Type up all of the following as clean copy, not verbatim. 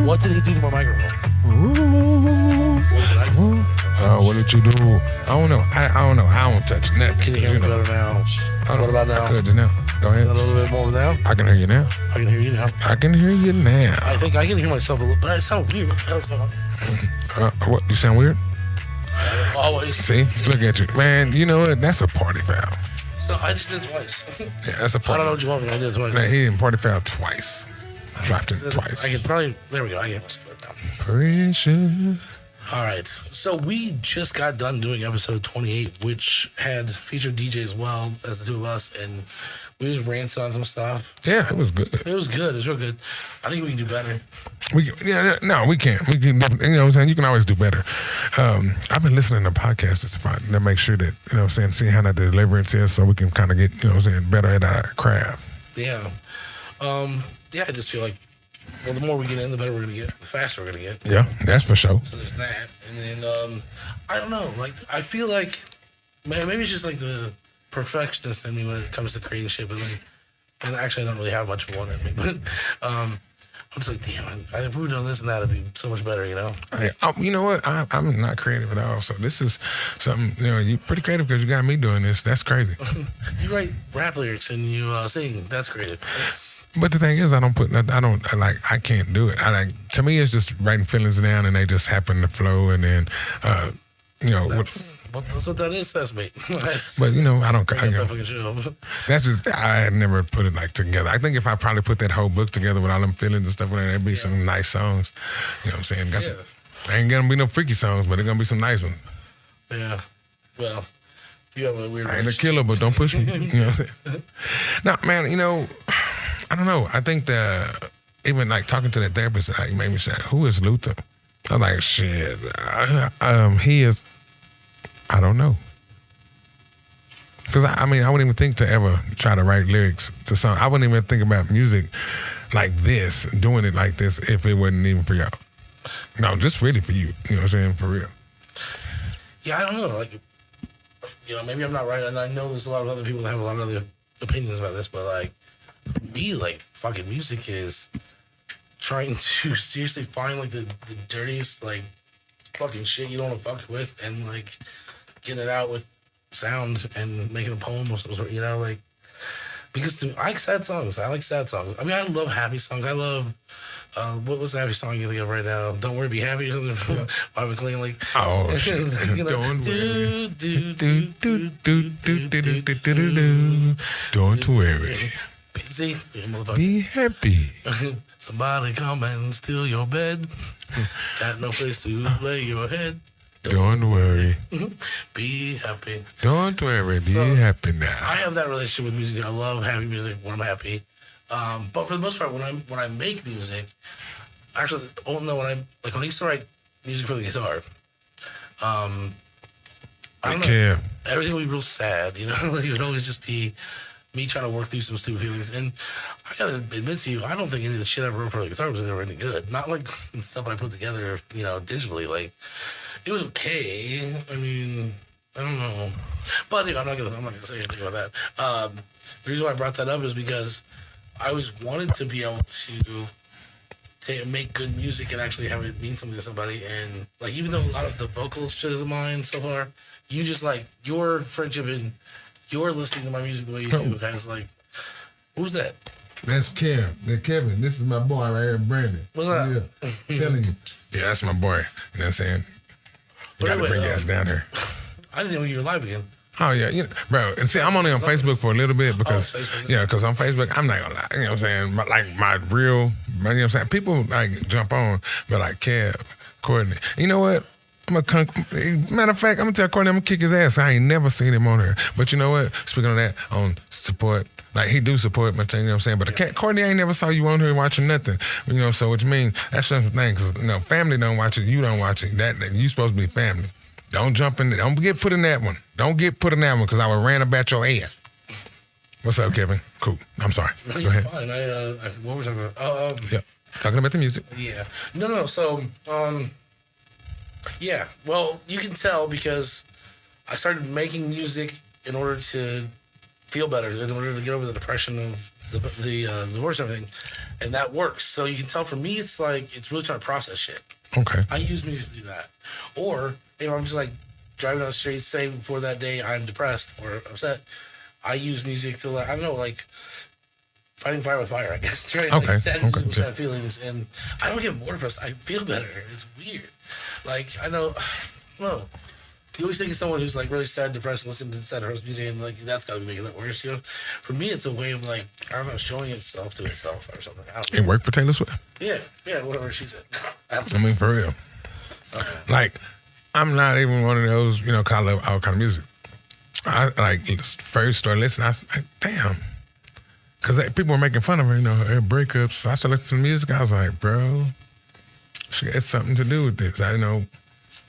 What did he do to my microphone? What did you do? I don't know. I don't know. I don't touch nothing. Can you hear me better now? What about now? Good now. Go ahead. A little bit more now? I can hear you now. I can hear you now. I can hear you now. I think I can hear myself a little, but I sound weird. What the hell's going on? What? You sound weird? Always. See? Look at you. Man, you know what? That's a party foul. So I just did it twice. Yeah, that's a party. I don't know what you want me to do. I did it twice. Nah, he didn't party foul twice. Dropped it twice. I could probably, there we go. I get myself now. Precious. All right. So we just got done doing episode 28, which had featured DJ as well as the two of us, and we just ranted on some stuff. Yeah, it was good. It was good. It was real good. I think we can do better. We can't. You know what I'm saying? You can always do better. I've been listening to podcasts to make sure that, you know what I'm saying, see how the deliverance is so we can kind of get, you know what I'm saying, better at our craft. Yeah. Yeah, I just feel like, well, the more we get in, the better we're going to get, the faster we're going to get. Yeah, that's for sure. So there's that. And then, I don't know. Like, I feel like, man, maybe it's just like the perfectionist in me when it comes to creating shit. But like, and actually, I don't really have much of one in me. But I'm just like, damn, if we were doing this and that, it'd be so much better, you know? You know what? I'm not creative at all. So this is something, you know, you're pretty creative because you got me doing this. That's crazy. You write rap lyrics and you sing. That's creative. But the thing is, I can't do it. To me, it's just writing feelings down and they just happen to flow. And then, you know, that's what that is, that's mate. But you know, I don't. That's just I had never put it like together. I think if I probably put that whole book together with all them feelings and stuff, there'd be some nice songs. You know what I'm saying? Ain't gonna be no freaky songs, but there's gonna be some nice ones. Yeah. Well, you have a weird. I ain't a killer, but don't push me. You know what I'm saying? No, man. You know, I don't know. I think even like talking to that therapist, like made me say, "Who is Luther?" I'm like, shit. He is. I don't know. Because, I wouldn't even think to ever try to write lyrics to song. I wouldn't even think about music like this, doing it like this, if it wasn't even for y'all. No, just really for you. You know what I'm saying? For real. Yeah, I don't know. Like, you know, maybe I'm not right. And I know there's a lot of other people that have a lot of other opinions about this. But, like, for me, like, fucking music is trying to seriously find, like, the dirtiest, like, fucking shit you don't want to fuck with and, like, getting it out with sound and making a poem or some sort, you know, like, because to me, I like sad songs. I love happy songs. I love, what's the happy song you think of right now? Don't Worry, Be Happy or something? By McLean, like, oh, shit. Don't worry. Don't worry. See? Be happy. Somebody come and steal your bed. Got no place to lay your head. Don't worry. Be happy. Don't worry. Be happy now. I have that relationship with music. I love happy music when I'm happy. But for the most part, when I make music, actually, when I used to write music for the guitar, I don't know. Everything would be real sad, you know. Like, it would always just be me trying to work through some stupid feelings. And I gotta admit to you, I don't think any of the shit I wrote for the guitar was ever any good. Not like stuff I put together, you know, digitally. Like, it was okay. I mean, I don't know. But anyway, I'm not gonna say anything about that. The reason why I brought that up is because I always wanted to be able to make good music and actually have it mean something to somebody. And, like, even though a lot of the vocal shit isn't mine so far, you just, like, your friendship and your listening to my music the way you do has, like, who's that? That's Kev. That's Kevin. This is my boy right here, Brandon. What's that? Yeah, telling you. Yeah, that's my boy. You know what I'm saying? You got to bring your ass down here. I didn't know you were live again. Oh, yeah. Bro, and see, I'm only on Facebook for a little bit because, because on Facebook, I'm not going to lie. You know what I'm saying? Like, my real, you know what I'm saying? People, like, jump on, but, like, Kev, Courtney. You know what? Matter of fact, I'm going to tell Courtney I'm going to kick his ass. I ain't never seen him on here. But you know what? Speaking of that, on support, like, he do support my thing, you know what I'm saying? But Courtney, I ain't never saw you on here watching nothing. You know, so which means that's just the thing. Because, you know, family don't watch it. You don't watch it. That you supposed to be family. Don't jump in. Don't get put in that one. Don't get put in that one because I would ran about your ass. What's up, Kevin? Cool. I'm sorry. No, Go ahead. Fine. What were we talking about? Yeah. Talking about the music. Yeah. No. So, yeah. Well, you can tell because I started making music in order to feel better, in order to get over the depression of the divorce and everything. and that works. So you can tell for me, it's like it's really trying to process shit. Okay. I use music to do that. Or if I'm just like driving down the street, say before that day I'm depressed or upset, I use music to like, I don't know, like fighting fire with fire, I guess. Right? Okay. Like sad music with sad feelings, and I don't get more depressed. I feel better. It's weird. Like I don't know. You always think of someone who's like really sad, depressed, listening to sad house music, and like that's got to be making it worse. You know, for me, it's a way of like I don't know, showing itself to itself or something. It worked for Taylor Swift. Yeah, whatever she said. I mean, for real. Okay. Like, I'm not even one of those, you know, cause I love all kind of music. I like first started listening. I was like, damn, because people were making fun of her, you know, her breakups. So I started listening to music. I was like, bro, she got something to do with this. I know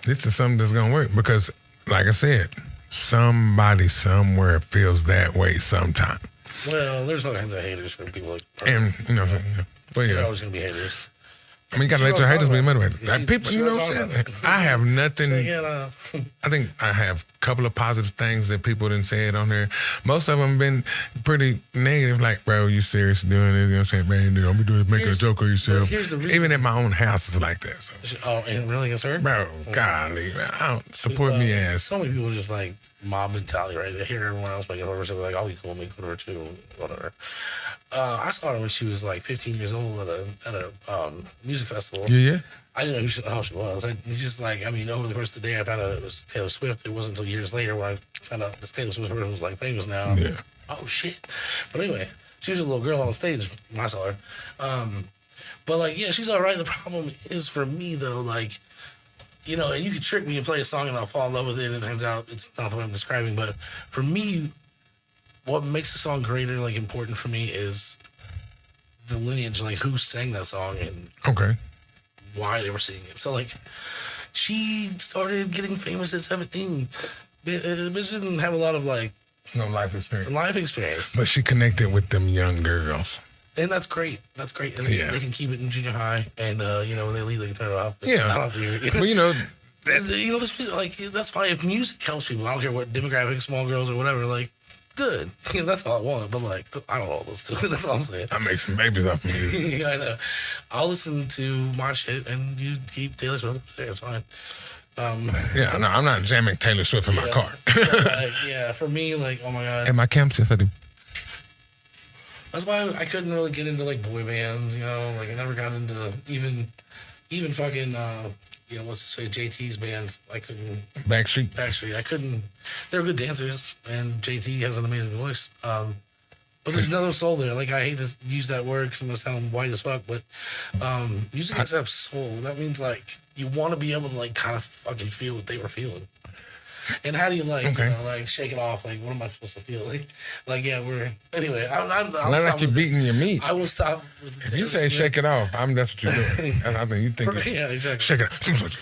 this is something that's gonna work because, like I said, somebody somewhere feels that way sometime. Well, there's all kinds of haters for people like her. And you know, but There's yeah, always gonna be haters. I mean, you gotta let your haters be motivated. Like, people, you know what I'm saying? I have nothing. I think I have a couple of positive things that people didn't say it on there. Most of them been pretty negative. Like, bro, you serious doing it? You know what I'm saying? Man, don't be doing making a joke of yourself. Even at my own house, it's like that. So. Oh, and really, it's her? Bro, golly, man, I don't support me as. So many people just like mob mentality, right? They hear everyone else making her, so they're like, I'll be cool, make fun of her too, whatever. I saw her when she was like 15 years old at a music festival. Yeah. I didn't know how she was. It's just like, I mean, over the course of the day, I found out it was Taylor Swift. It wasn't until years later when I found out this Taylor Swift person was like famous now. Yeah. Oh shit! But anyway, she was a little girl on stage when I saw her. But like, yeah, she's all right. The problem is for me though, like, you know, and you can trick me and play a song and I'll fall in love with it, and it turns out it's not the way I'm describing. But for me, what makes a song great and like important for me is the lineage, like who sang that song and why they were singing it. So like, she started getting famous at 17. Bitch didn't have a lot of like life experience. But she connected with them young girls. And that's great. That's great. And they can keep it in junior high, and you know, when they leave, they can turn it off. Yeah. I don't have to hear it. Well, you know, like that's fine. If music helps people, I don't care what demographic, small girls or whatever. Like, good. You know, that's all I want. But like, I don't know all this too. That's all I'm saying. I make some babies off of music. Yeah, I know. I'll listen to my shit, and you keep Taylor Swift there. It's fine. Yeah, no, I'm not jamming Taylor Swift in my car. So, like, for me, like, oh my god. At my camps, yes, I do. That's why I couldn't really get into like boy bands, you know. Like I never got into even fucking you know, what's it say, JT's band. I couldn't. Backstreet. I couldn't. They're good dancers, and JT has an amazing voice. But there's no soul there. Like I hate to use that word because I'm gonna sound white as fuck, but music has to have soul. That means like you want to be able to like kind of fucking feel what they were feeling. And how do you like, you know, like shake it off? Like, what am I supposed to feel? Like yeah, anyway. I'm like you're beating your meat. I will stop with the If you say shake it off, that's what you're doing. I think you think. Yeah, exactly. Shake it off. Jesus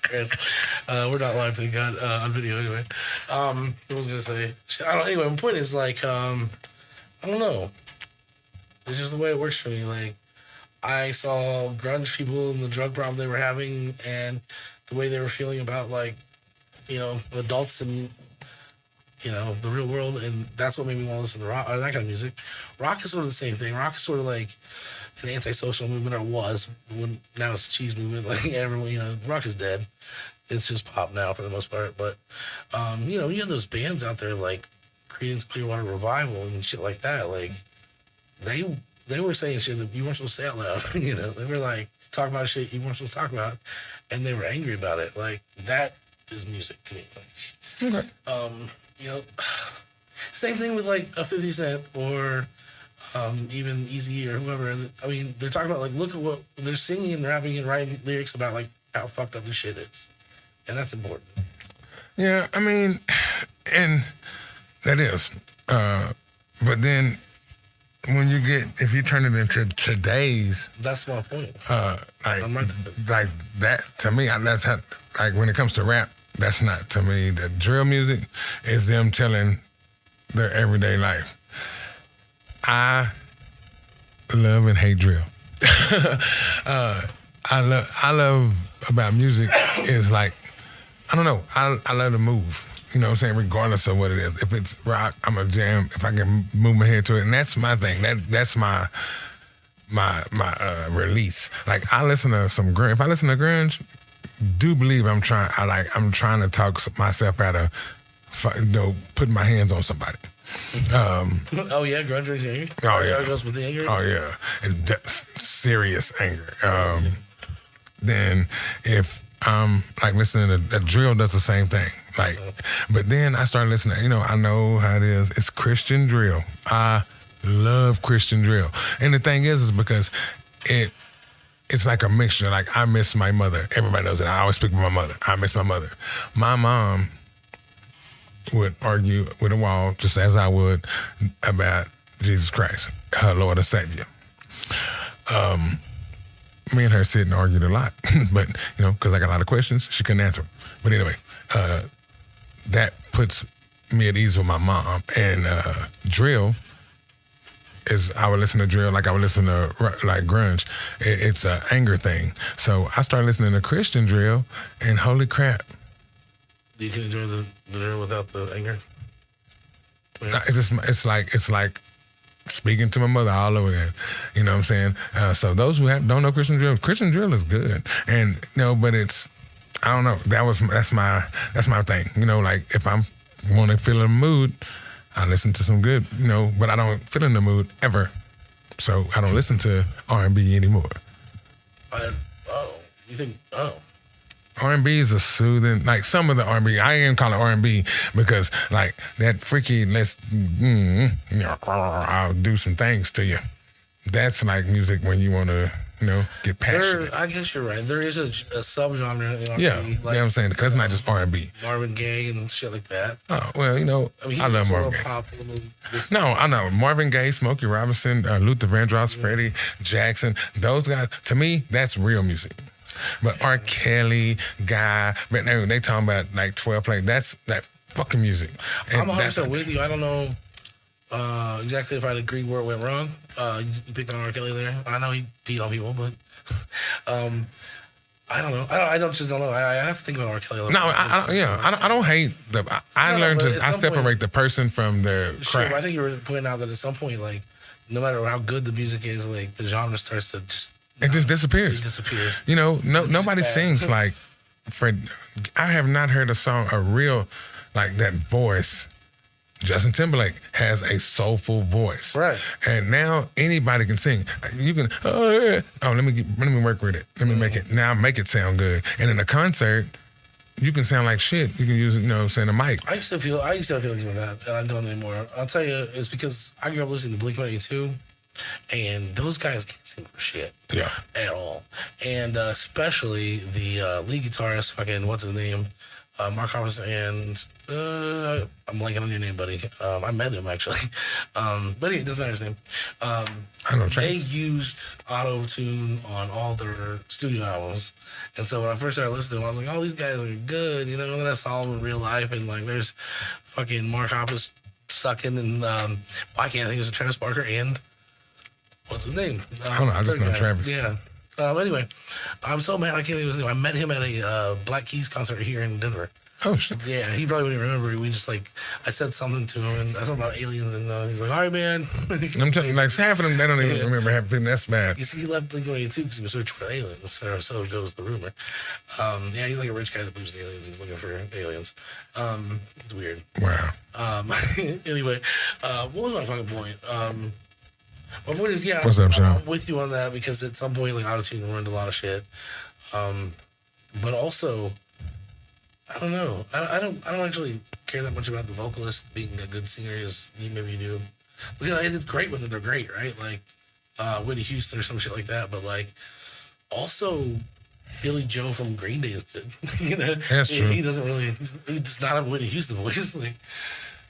Christ. We're not live, thank God, on video anyway. What was I gonna say? Anyway, my point is like, I don't know. It's just the way it works for me. Like, I saw grunge people and the drug problem they were having and the way they were feeling about, like, you know, adults and, you know, the real world. And that's what made me want to listen to rock or that kind of music. Rock is sort of the same thing. Rock is sort of like an antisocial movement, or was. Now it's a cheese movement. Like, everyone, you know, rock is dead. It's just pop now for the most part. But, you know, you have those bands out there like Creedence Clearwater Revival and shit like that. Like, they were saying shit that you weren't supposed to say out loud. You know, they were like talking about shit you weren't supposed to talk about, and they were angry about it. Like, that is music to me. Like, you know, same thing with like a 50 Cent or even Eazy or whoever. I mean, they're talking about like, look at what they're singing and rapping and writing lyrics about, like how fucked up this shit is, and that's important. Yeah, I mean, and that is, but then. When you if you turn it into today's, that's my point. Like that to me, that's how, like when it comes to rap, that's not to me. The drill music is them telling their everyday life. I love and hate drill. I love about music is like, I don't know. I love to move. You know what I'm saying? Regardless of what it is. If it's rock, I'm a jam. If I can move my head to it. And that's my thing. That's my release. Like, I listen to some grunge. If I listen to grunge, do believe I'm trying to talk myself out of, putting my hands on somebody. Oh yeah, grunge brings anger. Oh yeah, it goes with the anger. Oh yeah, and serious anger. Then if I'm like listening to the drill, does the same thing. Like, but then I started listening. I know how it is. It's Christian drill. I love Christian drill, and the thing is because it's like a mixture. Like, I miss my mother. Everybody knows that. I always speak with my mother. I miss my mother. My mom would argue with a wall, just as I would, about Jesus Christ, her Lord and Savior. Me and her sit and argued a lot, but, because I got a lot of questions, she couldn't answer. But anyway, that puts me at ease with my mom. And drill is, I would listen to drill like I would listen to like grunge. It's an anger thing. So I started listening to Christian drill, and holy crap. You can enjoy the drill without the anger? Yeah. It's like speaking to my mother all over again. You know what I'm saying? So those who don't know Christian drill is good. And but it's, I don't know. That's my thing. Like, if I'm want to feel in the mood, I listen to some good. But I don't feel in the mood ever. So I don't listen to R&B anymore. You think? R&B is a soothing, like some of the R&B. I ain't call it R&B because like that freaky, I'll do some things to you. That's like music when you want to, get passionate. I guess you're right. There is a subgenre in R&B. Yeah, like, what I'm saying, because it's not just R&B. Marvin Gaye and shit like that. Oh, well, I love Marvin Gaye. No, I know. Marvin Gaye, Smokey Robinson, Luther Vandross, Freddie Jackson, those guys, to me, that's real music. But R. Kelly, Guy, but they talking about like 12 play. That's that fucking music. And I'm 100% with you. I don't know exactly if I'd agree where it went wrong. You picked on R. Kelly there. I know he beat on people, but I don't know. I don't know. I have to think about R. Kelly. I don't hate the. I learned I separate the person from the craft. Sure, I think you were pointing out that at some point, like, no matter how good the music is, like, the genre starts to just. It just disappears. It disappears. Nobody sings like Fred. I have not heard a real, like, that voice. Justin Timberlake has a soulful voice. Right. And now anybody can sing. You can, let me work with it. Let me make it sound good. And in a concert, you can sound like shit. You can use, saying a mic. I used to feel like that, and I don't anymore. I'll tell you, it's because I grew up listening to Blink-182. And those guys can't sing for shit. Yeah. At all. And especially the lead guitarist, fucking, what's his name? Mark Hoppus and I'm blanking on your name, buddy. I met him, actually. But anyway, it doesn't matter his name. I know. They used auto-tune on all their studio albums. And so when I first started listening to them, I was like, oh, these guys are good. And then I saw them in real life, and like there's fucking Mark Hoppus sucking, and I can't think it was Travis Barker and what's his name? I don't know. I just know Travis. Yeah. Anyway, I'm so mad I can't think of his name. I met him at a Black Keys concert here in Denver. Oh, shit. Yeah, he probably wouldn't remember. We just, like, I said something to him, and I told him about aliens, and he's like, all right, man. I'm telling you, like, half of them, they don't even remember half of them. That's bad. You see, he left Blink-182 because he was searching for aliens, so goes the rumor. Yeah, he's like a rich guy that believes in aliens. He's looking for aliens. It's weird. Wow. Anyway, what was my fucking point? My point is, yeah, what's up, Sean? I'm with you on that because at some point, like, autotune ruined a lot of shit. But also, I don't know. I don't actually care that much about the vocalist being a good singer as maybe you do. Because it's great when they're great, right? Like Whitney Houston or some shit like that. But like, also, Billy Joe from Green Day is good. That's true. He doesn't really. He does not have a Whitney Houston voice. Like,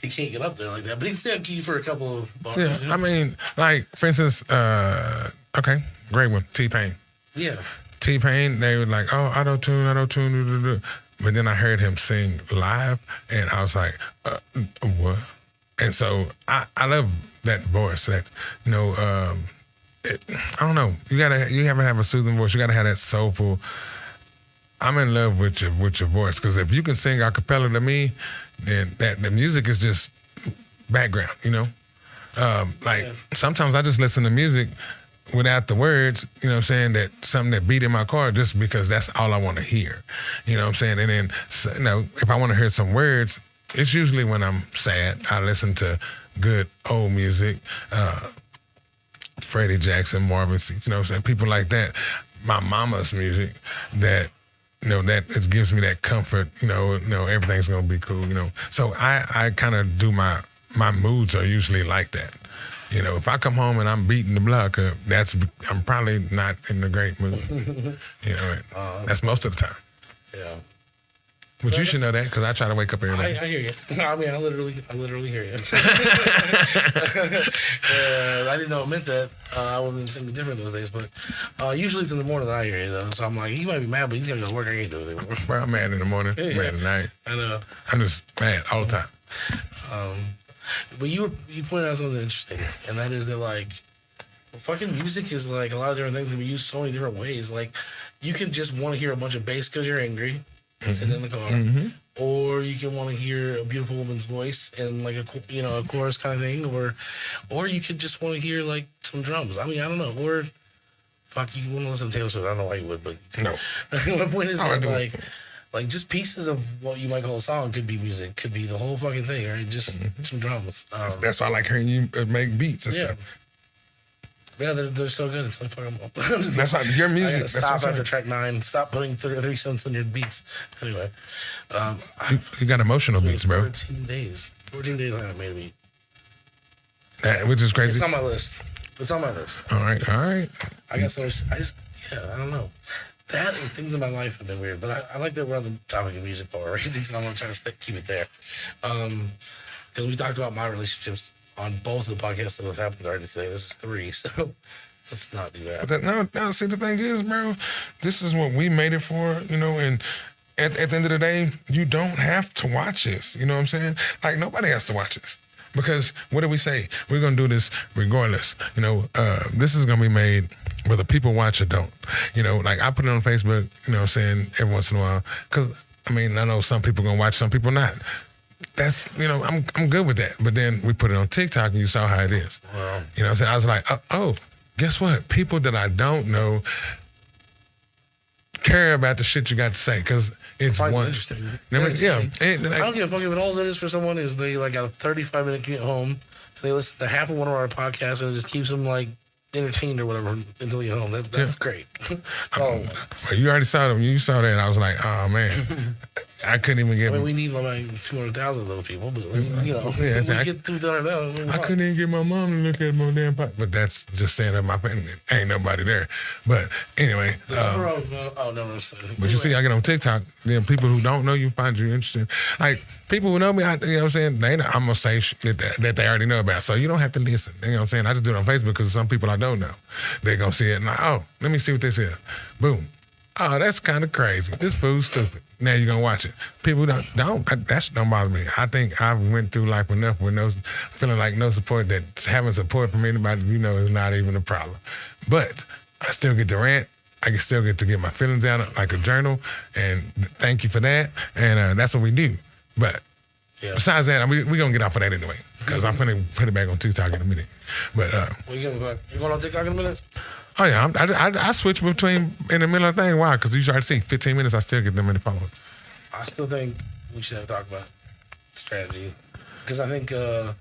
he can't get up there like that, but he can stay on key for a couple of bars. Yeah, I mean, like, for instance, okay, great one, T-Pain. Yeah. T-Pain, they were like, oh, auto-tune. But then I heard him sing live, and I was like, what? And so I love that voice. That, I don't know. You have to have a soothing voice. You gotta have that soulful. I'm in love with your voice, because if you can sing a cappella to me, then the music is just background, you know. Sometimes I just listen to music without the words, you know what I'm saying, that something that beat in my car, just because that's all I want to hear, you know what I'm saying. And then, you know, if I want to hear some words, it's usually when I'm sad. I listen to good old music, Freddie Jackson, Marvin Seats, you know what I'm saying, people like that. My mama's music, that, you know, that it gives me that comfort, you know, everything's gonna be cool, you know. So I kind of do my moods are usually like that. You know, if I come home and I'm beating the block, I'm probably not in a great mood. You know, that's most of the time. Yeah. But you should know that, because I try to wake up every day. I hear you. I mean, I literally hear you. I didn't know it meant that. I would have been thinking different those days. But usually it's in the morning that I hear you, though. So I'm like, he might be mad, but he's got to go to work. I can't do it anymore. Bro, I'm mad in the morning, mad at night. I know. I'm just mad all the time. But you pointed out something interesting, and that is that, like, fucking music is like a lot of different things can be used so many different ways. Like, you can just want to hear a bunch of bass because you're angry, sitting in the car, or you can want to hear a beautiful woman's voice and like a chorus kind of thing, or you could just want to hear like some drums. I mean, I don't know, or fuck, you want to listen to Taylor Swift. I don't know why you would, but no. My point is that like just pieces of what you might call a song could be music, could be the whole fucking thing, right? Just some drums. That's why I like hearing you make beats and stuff. Yeah, they're so good until I fuck them up. That's like your music. Stop after track 9. Stop putting 3 cents on your beats. Anyway, you got emotional beats, bro. 14 days I haven't made a beat. Which is crazy. It's on my list. All right. I got so much. I don't know. That and things in my life have been weird, but I like that we're on the topic of music already, so I'm going to try to keep it there. Because we talked about my relationships on both of the podcasts that have happened already today. This is 3, so let's not do that. No, see, the thing is, bro, this is what we made it for, you know, and at the end of the day, you don't have to watch this, you know what I'm saying? Like, nobody has to watch this. Because what do we say? We're going to do this regardless. You know, this is going to be made whether people watch or don't. You know, like I put it on Facebook, you know what I'm saying, every once in a while. Because, I mean, I know some people going to watch, some people not. That's, you know, I'm good with that. But then we put it on TikTok and you saw how it is. Wow. You know what I'm saying? I was like, oh, guess what? People that I don't know care about the shit you got to say, because it's one interesting. I don't give a fuck if all it is for someone is they like got a 35-minute commute home and they listen to half of one of our podcasts and it just keeps them like entertained or whatever until you get home. That's great. Well, you already saw them. You saw that, and I was like, oh man, I couldn't even get. I mean, we need like 200,000 of those people, but you know, we get 200,000. I couldn't even get my mom to look at my damn podcast. But that's just saying that my family ain't nobody there. But anyway, no. But you see, I get on TikTok. Then people who don't know you find you interesting. Like people who know me, you know what I'm saying? I'm gonna say shit that they already know about. So you don't have to listen. You know what I'm saying? I just do it on Facebook because some people I don't know. They're gonna see it and like, oh, let me see what this is. Boom. Oh, that's kind of crazy. This fool's stupid. Now you're gonna watch it. People don't that don't bother me. I think I went through life enough with feeling like no support, that having support from anybody you know is not even a problem. But I still get to rant. I can still get to get my feelings out like a journal, and thank you for that. And that's what we do. But besides that, we're going to get off of that anyway, because I'm going to put it back on TikTok in a minute. But you going on TikTok in a minute? Oh, yeah. I switch between in the middle of the thing. Why? Because you start to see 15 minutes, I still get them many followers. I still think we should have talked about strategy, because I think your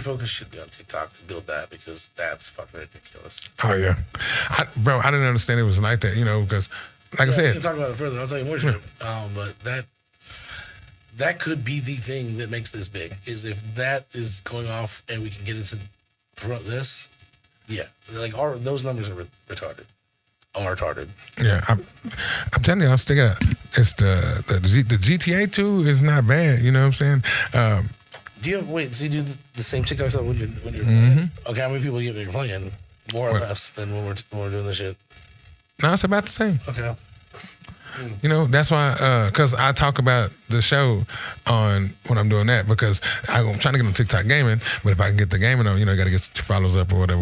focus should be on TikTok to build that, because that's fucking ridiculous. Oh, yeah. Bro, I didn't understand it was like that, you know, because, like I said. We can talk about it further. I'll tell you more shit. But that could be the thing that makes this big, is if that is going off and we can get into this, like those numbers are retarded. Yeah, I'm telling you, I'm still got it's the GTA 2 is not bad, you know what I'm saying? Do you so you do the same TikTok stuff when you're playing? Okay, how many people you are playing? More or less than when we're doing this shit? No, it's about the same. Okay. You know, that's why, because I talk about the show on when I'm doing that, because I'm trying to get on TikTok gaming, but if I can get the gaming on, you know, you got to get your followers up or whatever.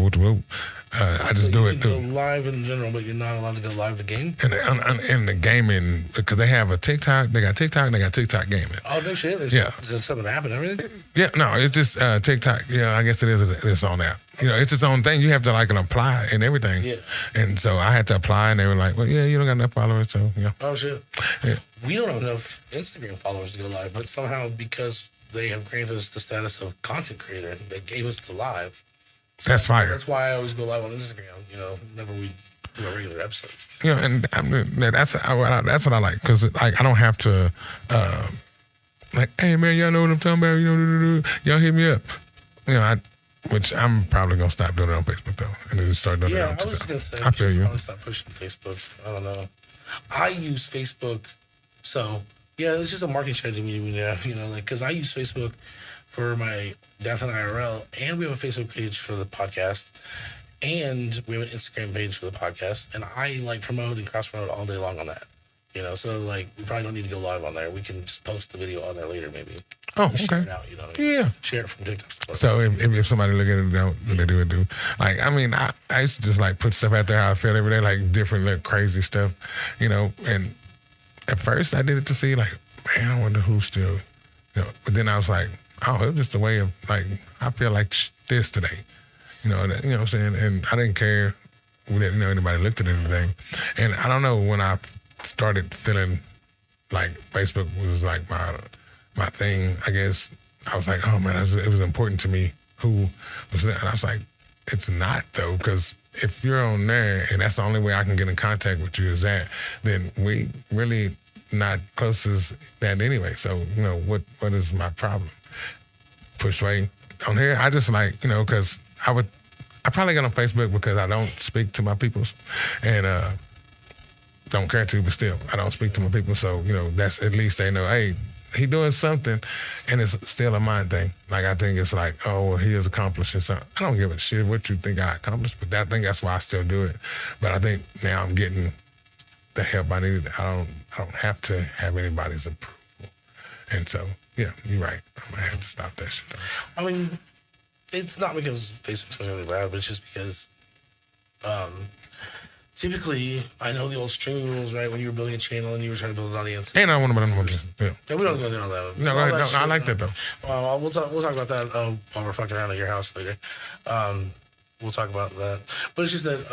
I just do it through. Go live in general, but you're not allowed to go live the game. In the gaming, because they have a TikTok. They got TikTok. And they got TikTok gaming. Oh no shit! There's something to happen. Everything. Yeah, no, it's just TikTok. Yeah, I guess it is its own app. It's its own thing. You have to like apply and everything. Yeah. And so I had to apply, and they were like, "Well, yeah, you don't got enough followers, so yeah." Oh shit. Yeah. We don't have enough Instagram followers to go live, but somehow because they have granted us the status of content creator, they gave us the live. So that's fire. That's why I always go live on Instagram. Whenever we do a regular episode. And that's what I like, because like I don't have to like, hey man, y'all know what I'm talking about. Y'all hit me up. Which I'm probably gonna stop doing it on Facebook though, and then start doing it on TikTok. I was gonna say, I feel you. Probably stop pushing Facebook. I don't know. I use Facebook, so yeah, it's just a marketing strategy meeting we have. Because I use Facebook for my Downtown IRL, and we have a Facebook page for the podcast, and we have an Instagram page for the podcast, and I like promote and cross promote all day long on that. So like we probably don't need to go live on there. We can just post the video on there later, maybe. Oh, okay. Share it out, Yeah. Share it from TikTok. So if somebody look at it, they do. Like, I mean, I used to just like put stuff out there how I feel every day, like different like crazy stuff, and at first I did it to see like, man, I wonder who's still, but then I was like, oh, it was just a way of like, I feel like this today, what I'm saying? And I didn't care that, anybody looked at anything. And I don't know, when I started feeling like Facebook was like my thing, I guess I was like, oh man, it was important to me who was there. And I was like, it's not though, because if you're on there and that's the only way I can get in contact with you is that, then we really not close as that anyway. So, what is my problem? Push away on here. I just like, because I probably get on Facebook because I don't speak to my peoples and don't care to, but still, I don't speak to my people. So, that's at least they know, hey, he doing something, and it's still a mind thing. Like, I think it's like, oh, well, he is accomplishing something. I don't give a shit what you think I accomplished, but I think that's why I still do it. But I think now I'm getting the help I needed. I don't have to have anybody's approval. And so, yeah, you're right. I'm going to have to stop that shit. I mean, it's not because Facebook's really bad, but it's just because typically, I know the old streaming rules, right? When you were building a channel and you were trying to build an audience. And I want to build yeah, we don't go into that. No, I like that, though. We'll talk about that while we're fucking around at your house later. We'll talk about that. But it's just that,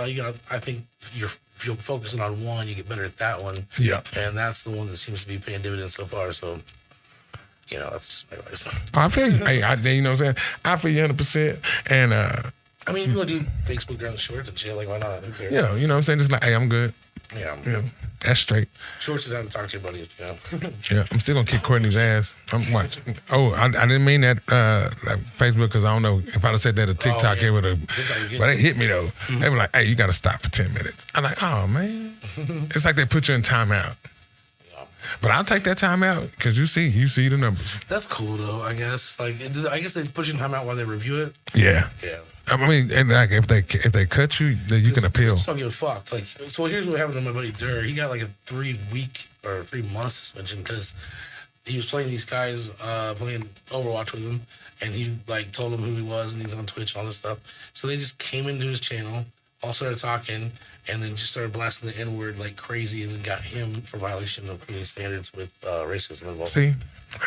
I think if you're focusing on one, you get better at that one. Yeah. And that's the one that seems to be paying dividends so far. So, that's just my advice. I feel you. Hey, you know what I'm saying? I feel you 100%. And, I mean, you want to do Facebook during the shorts and shit, like, why not? Who cares? Yeah, you know what I'm saying? Just like, hey, I'm good. Yeah. That's straight. Shorts is time to talk to your buddies, Yeah, I'm still going to kick Courtney's ass. I'm watching. Oh, I didn't mean that like Facebook, because I don't know. If I'd have said that to TikTok, it would have. But they hit me, though. Mm-hmm. They were like, hey, you got to stop for 10 minutes. I'm like, oh, man. It's like they put you in timeout. But I'll take that time out because you see the numbers. That's cool though, I guess. Like, I guess they put you in time out while they review it. Yeah. Yeah. I mean, and like if they cut you, then you can appeal. Just don't give a fuck. Like, so here's what happened to my buddy Durr. He got like a 3-week or 3-month suspension because he was playing these guys playing Overwatch with him, and he like told them who he was, and he's on Twitch and all this stuff. So they just came into his channel, all started talking, and then just started blasting the N-word like crazy, and then got him for violation of community standards with racism involved. See,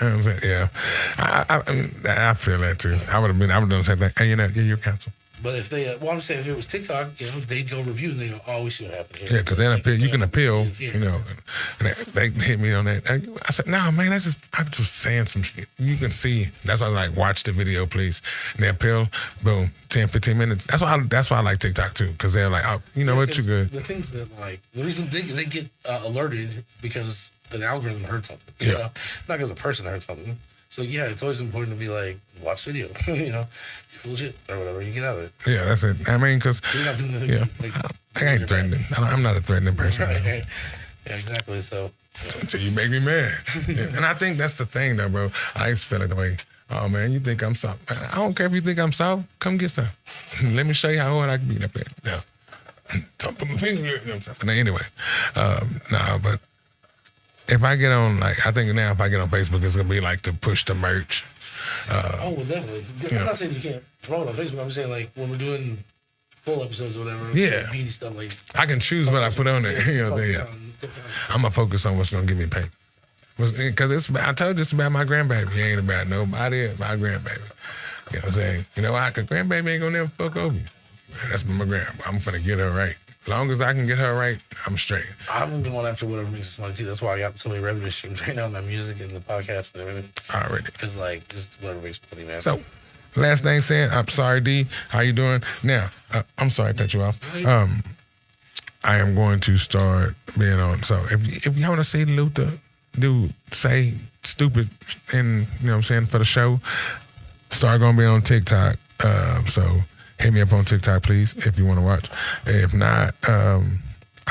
yeah, I feel that too. I would have done the same thing. Hey, you're counsel. But if they, I'm saying if it was TikTok, they'd go review and they go, oh, we see what happened here. Yeah, because then you can appeal, and they hit me on that. I said, no, man, I'm just saying some shit. You can see. That's why I like, watch the video, please. And they appeal, boom, 10, 15 minutes. That's why I like TikTok too, because they're like, oh, you know what, you're good. The things that the reason they get alerted because an algorithm heard something. Not because a person heard something. So, yeah, it's always important to be like, watch video, you're full of shit or whatever, you get out of it. Yeah, that's it. I mean, because you're not doing anything. I ain't threatening. I'm not a threatening person. Right. Yeah, exactly. So, until you make me mad. And I think that's the thing, though, bro. I used to feel like the way, oh, man, you think I'm soft. I don't care if you think I'm soft. Come get some. Let me show you how hard I can beat up there. Yeah. Don't put my finger in it. Anyway, but if I get on, I think now if I get on Facebook, it's going to be to push the merch. Well, definitely. I'm not saying you can't promote on Facebook. I'm saying, when we're doing full episodes or whatever. Yeah. Like beanie stuff like. I can choose what I put on there. You know, I'm gonna focus on what's gonna give me pay. Because I told you it's about my grandbaby. It ain't about nobody else, my grandbaby. You know what I'm saying? You know why? Because grandbaby ain't gonna never fuck over you. That's my grandma. I'm finna get her right. As long as I can get her right, I'm straight. I'm going after whatever makes us money too. That's why I got so many revenue streams right now in my music and the podcast and everything. Already. Because like just whatever makes money, man. So, last thing saying, I'm sorry, D. How you doing? Now, I'm sorry to cut you off. I am going to start being on. So if y'all want to see Luther say stupid and you know what I'm saying for the show, start gonna be on TikTok. So hit me up on TikTok, please, if you want to watch. If not, I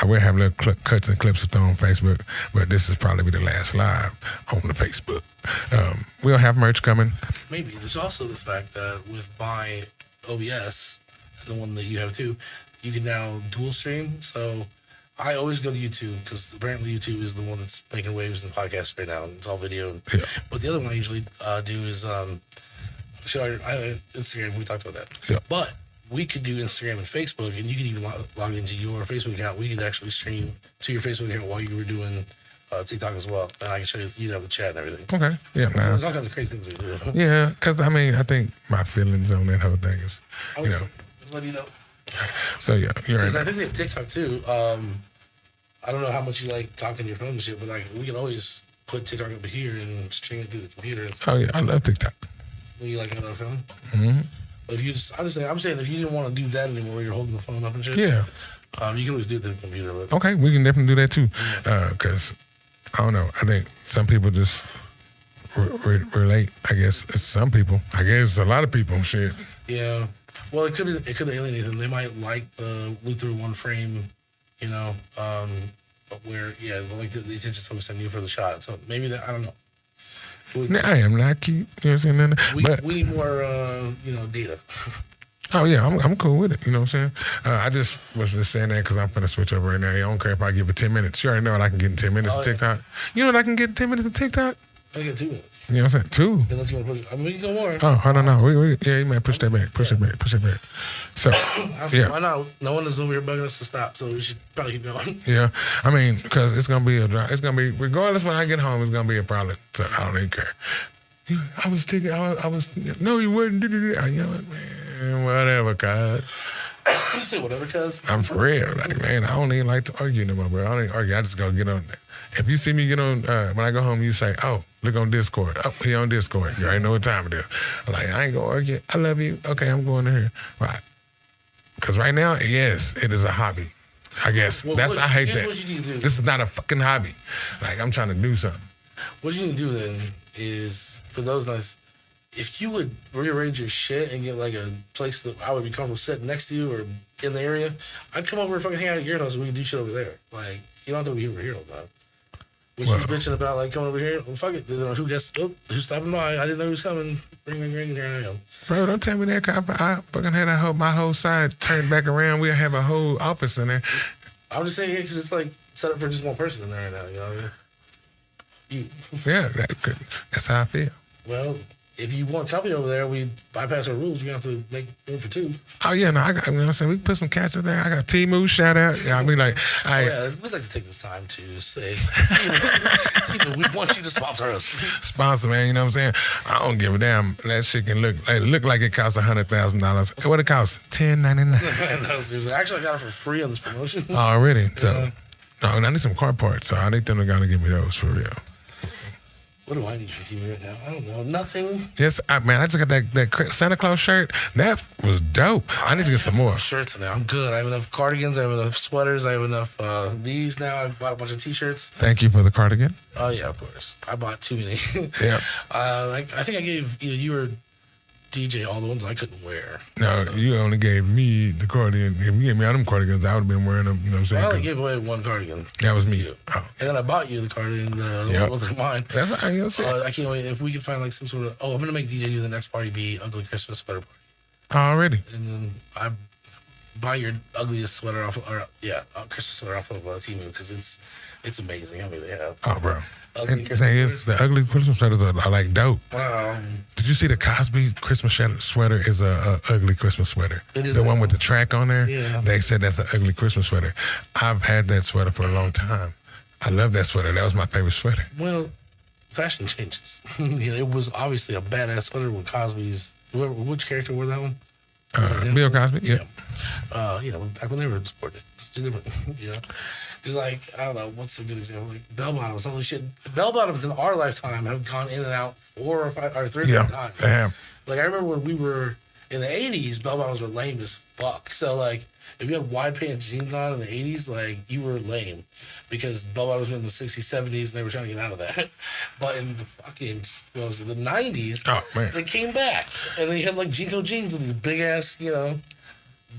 will have little cuts and clips of on Facebook, but this is probably the last live on the Facebook. We'll have merch coming. Maybe. There's also the fact that with my OBS, the one that you have too, you can now dual stream. So I always go to YouTube because apparently YouTube is the one that's making waves in podcasts right now. It's all video. Yeah. But the other one I usually do is Instagram. We talked about that. Yeah. But we could do Instagram and Facebook, and you could even log into your Facebook account. We could actually stream to your Facebook account while you were doing TikTok as well. And I can show you, you'd have the chat and everything. Okay. Yeah. There's all kinds of crazy things we do. Yeah, because I mean, I think my feelings on that whole thing is, I was just letting you know. So yeah, you're right. I think they have TikTok too. I don't know how much you like talking to your phone and shit, but like we can always put TikTok up here and stream it through the computer. Oh yeah, I love TikTok. When you like it on our phone. Mm-hmm. But if you just, I'm saying if you didn't want to do that anymore, where you're holding the phone up and shit. Yeah. You can always do it through the computer. But okay, we can definitely do that too. Because I don't know, I think some people just relate. I guess it's some people. I guess a lot of people. Shit. Yeah. Well, it could alienate them. They might like the Luther one frame, you know, where like the attention's focused on you for the shot. So maybe that, I don't know. I am not cute. You know what I'm saying? We need more, data. Oh yeah, I'm cool with it. You know what I'm saying? I just was just saying that because I'm finna switch over right now. I don't care if I give it 10 minutes. You already know what I can get in 10 minutes of TikTok. You know what I can get in 10 minutes of TikTok? I get 2 minutes. You know what I'm saying? 2. Unless you want to push it. I mean, we can go more. Oh, hold on, no. You might push that back. Push it back. So, yeah. Why not? No one is over here bugging us to stop, so we should probably keep going. Yeah. I mean, because it's going to be it's going to be, regardless when I get home, it's going to be a problem. So I don't even care. I was, no, you wouldn't. You know what, man, whatever, cuz. You say whatever, cuz? I'm for real. Like, man, I don't even like to argue no more, bro. I don't even argue. I just go get on there. If you see me get on, when I go home, you say, oh, look on Discord. Oh, he on Discord. You already know what time it is. I'm like, I ain't going to argue. I love you. Okay, I'm going to here. Right. Because right now, yes, it is a hobby. I guess. I hate that. What you need to do. This is not a fucking hobby. Like, I'm trying to do something. What you need to do then is, for those nights, if you would rearrange your shit and get like a place that I would be comfortable sitting next to you or in the area, I'd come over and fucking hang out at your house and we can do shit over there. Like, you don't have to be over here all the time. When she's bitching about like coming over here, well, fuck it. Who's stopping by? I didn't know he was coming. Ring, here I am. Bro, don't tell me that. I fucking had my whole side turned back around. We'll have a whole office in there. I'm just saying, because it's like set up for just one person in there right now. You know what I mean? You. Yeah, that's how I feel. Well, if you want company over there, we bypass our rules. You have to make room for 2. Oh yeah, no, you know what I'm saying? We can put some cats in there. I got T-Moo, shout out. Yeah, I mean like we'd like to take this time to say T-Moo, we want you to sponsor us. Sponsor, man, you know what I'm saying? I don't give a damn. That shit can look like it costs $100,000. What it costs? $10.99. No, seriously. Actually I got it for free on this promotion. Already. So I need some car parts, so I need them to gotta give me those for real. What do I need from TV right now? I don't know. Nothing. Yes, man. I just got that Santa Claus shirt. That was dope. I need to get some more shirts now. I'm good. I have enough cardigans. I have enough sweaters. I have enough these now. I bought a bunch of T-shirts. Thank you for the cardigan. Oh yeah, of course. I bought too many. Yeah. I think I gave either you or DJ all the ones I couldn't wear. No, so. You only gave me the cardigan. If you gave me all them cardigans, I would have been wearing them. You know what I'm saying? I only gave away one cardigan. That was me. You. Oh. And then I bought you the cardigan. Yep. Wasn't mine. That's what I say. I can't wait if we could find like some sort of. Oh, I'm gonna make DJ do the next party be Ugly Christmas Sweater Party. Already. And then I buy your ugliest sweater off, or Christmas sweater off of Temu, because it's amazing how many they have. Oh, bro. Ugly And the thing is, the ugly Christmas sweaters are like dope. Did you see the Cosby Christmas sweater is a ugly Christmas sweater? It is the one with the track on there? Yeah. They said that's an ugly Christmas sweater. I've had that sweater for a long time. I love that sweater. That was my favorite sweater. Well, fashion changes. It was obviously a badass sweater when Cosby's... Which character wore that one? Bill Cosby, yeah. Back when they were sporting it. It's just different, Just like, I don't know, what's a good example? Like bell bottoms, holy shit. Bell bottoms in our lifetime have gone in and out 4 or 5 or 3 times. They have. Like, I remember when we were in the 80s, bell bottoms were lame as fuck. So, like, if you had wide pants jeans on in the 80s, like, you were lame. Because bell bottoms were in the 60s, 70s, and they were trying to get out of that. But in the fucking, the 90s, they came back. And then you had, like, Jinko jeans with these big-ass,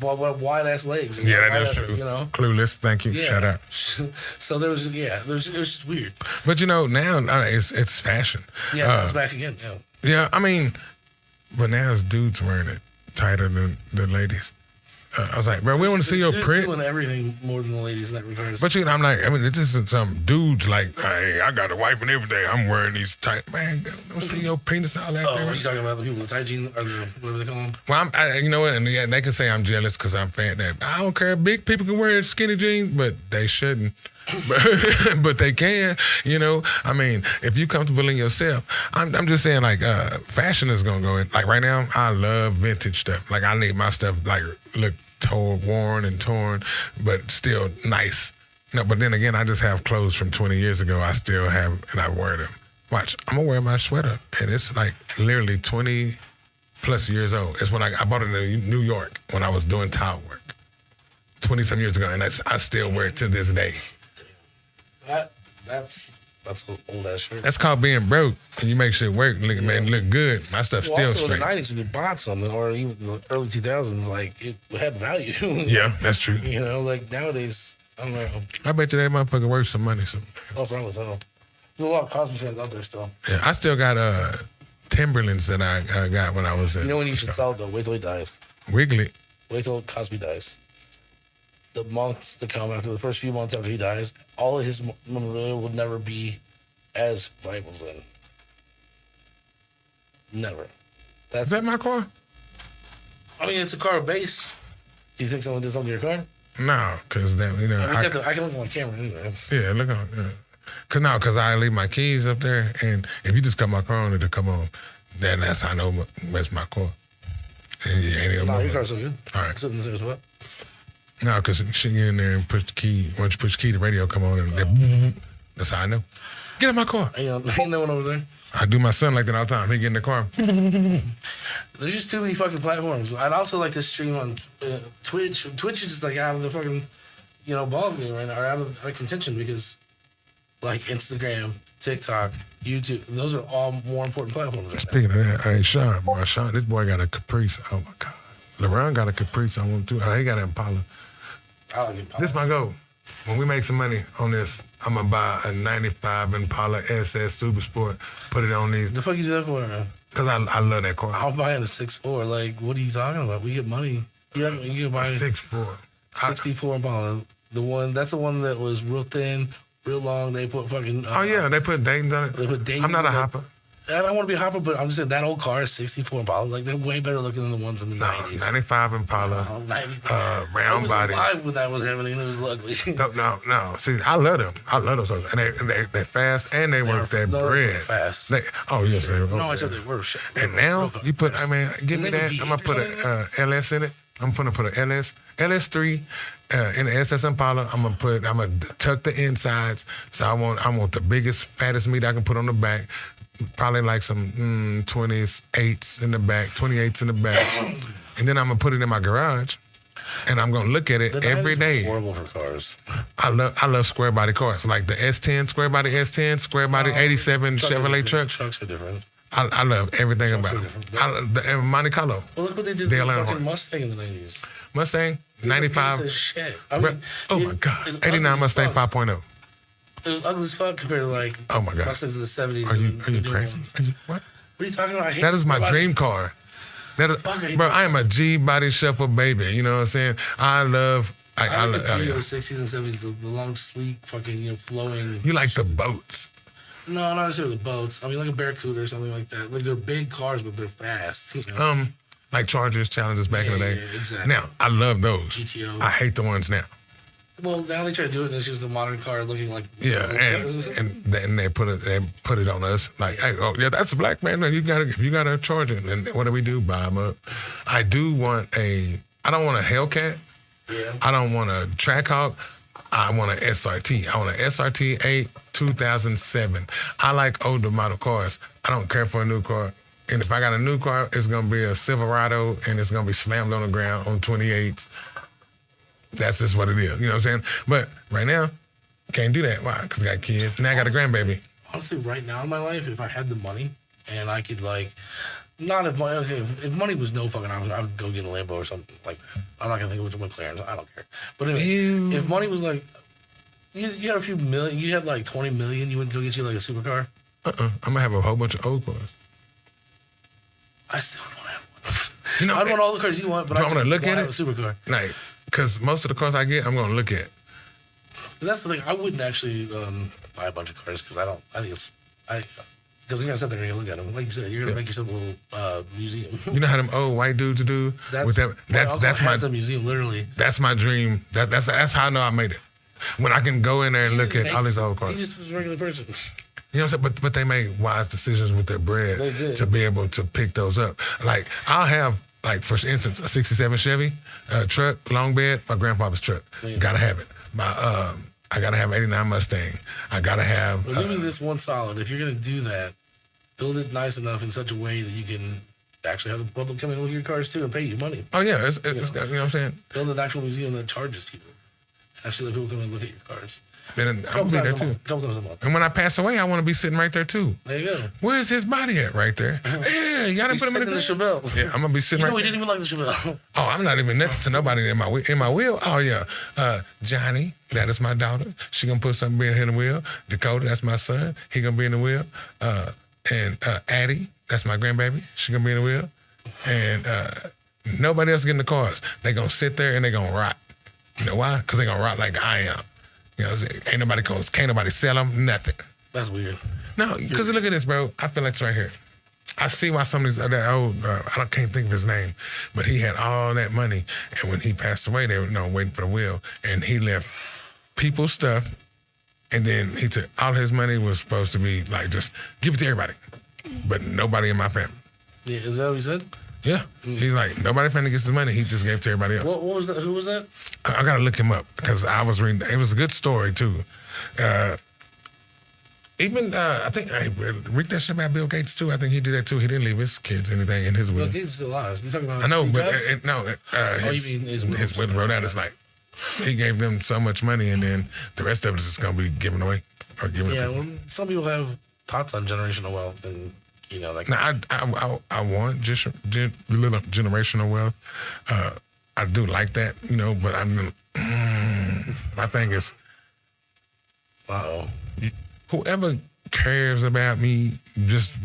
wide-ass legs. Yeah, that's true. Clueless, thank you. Yeah. Shout out. So it was just weird. But, now it's fashion. Yeah, it's back again, Yeah, I mean, but now it's dudes wearing it tighter than the ladies. I was like, bro, we want to see your print. Doing everything more than the ladies in that regard. But I'm like, it's just some dudes like, hey, I got a wife and everything. I'm wearing these tight, man. Don't see your penis all out there. Are you talking about the people with tight jeans or whatever they call them? Well, you know what? And they can say I'm jealous because I'm fat. That I don't care. Big people can wear skinny jeans, but they shouldn't. But they can, I mean, if you comfortable in yourself, I'm just saying, like, fashion is gonna go in. Like right now, I love vintage stuff. Like I need my stuff like look worn and torn, but still nice. But then again, I just have clothes from 20 years ago. I still have, and I wear them. Watch, I'm gonna wear my sweater, and it's like literally 20 plus years old. It's when I bought it in New York when I was doing tile work, 20-some years ago, and I still wear it to this day. That's an old ass shirt. That's called being broke, and you make shit work, man, look good. My stuff's still also straight. In the 90s, when you bought something, or even the early 2000s, like it had value. Yeah, that's true. Like nowadays, I don't know. I bet you that motherfucker worth some money. Oh, probably so. There's a lot of Cosby fans out there still. Yeah, I still got Timberlands that I got when I was in. You know when you should sell it though? Wait till he dies. Wiggly. Wait till Cosby dies. The months to come after the first few months after he dies, all of his memorabilia will never be as valuable then. Never. Is that my car? I mean, it's a car base. Do you think someone did something to your car? No, because that I can look on camera anyway. Yeah, look on. Yeah. Because I leave my keys up there, and if you just cut my car on, it'll come on. Then that's how I know that's my car. And your car's so good. All right. Sitting there as well. No, because she get in there and push the key. Once you push the key, the radio come on, and that's how I know. Get in my car. Ain't no one over there. I do my son like that all the time. He get in the car. There's just too many fucking platforms. I'd also like to stream on Twitch. Twitch is just like out of the fucking, ball game right now, or out of contention because, like Instagram, TikTok, YouTube, those are all more important platforms right now. Speaking of that, hey, Sean, this boy got a Caprice. Oh my God. LeBron got a Caprice. I want to. He got an Impala. I like Impala. This my goal. When we make some money on this, I'm going to buy a 95 Impala SS Super Sport, put it on these. The fuck you do that for, man? Because I love that car. I'm buying a 6'4". Like, what are you talking about? We get money. You can buy a 6'4". 64 Impala. That's the one that was real thin, real long. They put fucking... they put Dayton's on it. They put Dayton's. I'm not a hopper. I don't want to be a hopper, but I'm just saying that old car is 64 Impala. Like, they're way better looking than the ones in the 90s. 95 Impala, round body. I was alive when that was happening, and it was ugly. No. See, I love them. I love those. And they're fast, and they work that bread. Fast. Yes, they were. No, I said they were. And now, you put, give me that. I'm going to put a LS in it. I'm going to put a LS3 in the SS Impala. I'm gonna tuck the insides. So I want the biggest, fattest meat I can put on the back. Probably like some 28s in the back, 28s in the back. And then I'm going to put it in my garage, and I'm going to look at it every day. Horrible for cars. I love square body cars, like the S10, square body S10, square body 87 Chevrolet trucks. Trucks are different. I love everything about them. The Monte Carlo. Well, look what they did to the fucking Mustang in the 90s. Mustang, 95. Shit. Oh my God. 89 Mustang 5.0. It was ugly as fuck compared to like oh my God. Mustangs of the 70s. Are you crazy? What? What are you talking about? That is my dream car. Bro, I am a G body shuffle baby. You know what I'm saying? I love the beauty of the 60s and 70s, the long, sleek, fucking, flowing. You like the boats? No, not necessarily the boats. I mean, like a Barracuda or something like that. Like, they're big cars, but they're fast. Like Chargers, Challengers back in the day. Yeah, exactly. Now, I love those. GTO. I hate the ones now. Well, now they try to do it, and it's just a modern car looking like. Yeah, and then they put it on us like, hey, oh yeah, that's a black man. If you gotta charge it, and what do we do? Buy them up. I don't want a Hellcat. Yeah. I don't want a Trackhawk. I want an SRT. I want an SRT 8 2007. I like older model cars. I don't care for a new car. And if I got a new car, it's gonna be a Silverado, and it's gonna be slammed on the ground on 28s. That's just what it is. You know what I'm saying? But right now, can't do that. Why? Because I got kids. Now I got a grandbaby. Honestly, right now in my life, if I had the money and I could, like, not if money, okay, if money was no fucking option, I would go get a Lambo or something like that. I'm not going to think of which McLaren. I don't care. But anyway, if money was like, you had a few million, you had like 20 million, you wouldn't go get you like a supercar? I'm going to have a whole bunch of old cars. I still don't have one. I'd want all the cars you want, but I want to look at it. A supercar. Like, because most of the cars I get, I'm going to look at. And that's the thing. I wouldn't actually buy a bunch of cars because because you're going to sit there and you're going to look at them. Like you said, you're going to make yourself a little museum. You know how them old white dudes do? That's my museum, literally. That's my dream. That's how I know I made it. When I can go in there and look at all these old cars. He just was a regular person. You know what I'm saying? But they make wise decisions with their bread to be able to pick those up. Like, I'll have, like, for instance, a 67 Chevy truck, long bed, my grandfather's truck. Yeah. Gotta have it. I gotta have 89 Mustang. I gotta have. Well, give me this one solid. If you're gonna do that, build it nice enough in such a way that you can actually have the public come in and look at your cars too and pay you money. Oh yeah, it's you know what I'm saying? Build an actual museum that charges people. Actually let people come in and look at your cars. Then I'm gonna be there too. Couple times a month. And when I pass away, I want to be sitting right there too. There you go. Where's his body at? Right there. Yeah, y'all didn't put him in the Chevelle. Yeah, I'm gonna be sitting right there. We didn't even like the Chevelle. Oh, I'm not even nothing to nobody in my wheel. Oh yeah, Johnny, that is my daughter. She gonna put something in the wheel. Dakota, that's my son. He gonna be in the wheel. And Addie, that's my grandbaby. She gonna be in the wheel. And nobody else getting the cars. They gonna sit there and they gonna rot. You know why? Because they gonna rot like I am. You know, can't nobody sell them, nothing. That's weird. No, because look at this, bro. I feel like it's right here. I see why some of these, that old, I can't think of his name, but he had all that money. And when he passed away, they were waiting for the will. And he left people's stuff. And then he took all his money was supposed to be like, just give it to everybody. But nobody in my family. Yeah, is that what he said? Yeah. He's like, nobody family gets his money. He just gave it to everybody else. What was that? Who was that? I got to look him up because I was reading. It was a good story, too. I think I read that shit about Bill Gates, too. I think he did that, too. He didn't leave his kids anything in his will. Bill Gates is still alive. You talking about I know, Steve but Jobs? you mean his will wrote out. It's like he gave them so much money and then the rest of it is just going to be given away or given away. Yeah, well, some people have thoughts on generational wealth and like. Now, I want generational wealth. I do like that, but my thing is, whoever cares about me just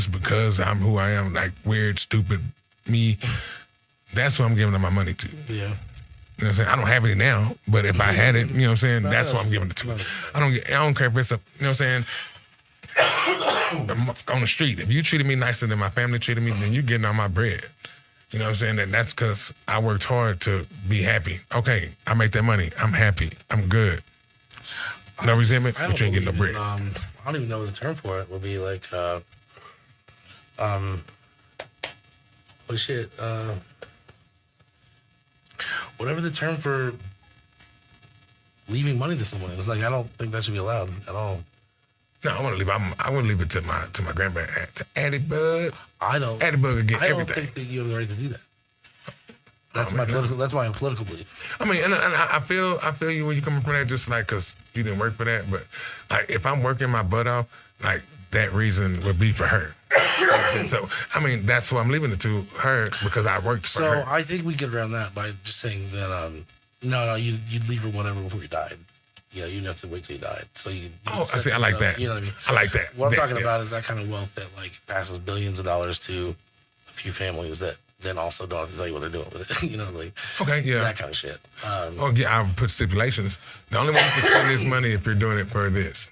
because I'm who I am, like weird, stupid me, that's who I'm giving my money to. Yeah. You know what I'm saying? I don't have it now, but if I had it, you know what I'm saying, that's what I'm giving it to. I don't care if it's you know what I'm saying, on the street. If you treated me nicer than my family treated me, then you're getting all my bread. You know what I'm saying? And that's because I worked hard to be happy. Okay, I make that money. I'm happy. I'm good. No resentment, but you ain't getting no bread. I don't even know what the term for it would be. Like, whatever the term for leaving money to someone is. Like, I don't think that should be allowed at all. No, I want to leave. I want to leave it to my grandma, to Addie Bud. I don't. Addie Bud would get everything. I don't think that you have the right to do that. That's my political belief. I mean, and I feel you when you coming from that, just like because you didn't work for that. But like, if I'm working my butt off, like that reason would be for her. So I mean, that's why I'm leaving it to her because I worked for her. So I think we get around that by just saying that no, you'd leave her whatever before you died. Yeah, you have to wait till you died. So you I see. I like that. You know what I mean? I like that. What I'm talking about is that kind of wealth that like passes billions of dollars to a few families that then also don't have to tell you what they're doing with it. Like that kind of shit. I would put stipulations. The only way you can spend this money if you're doing it for this.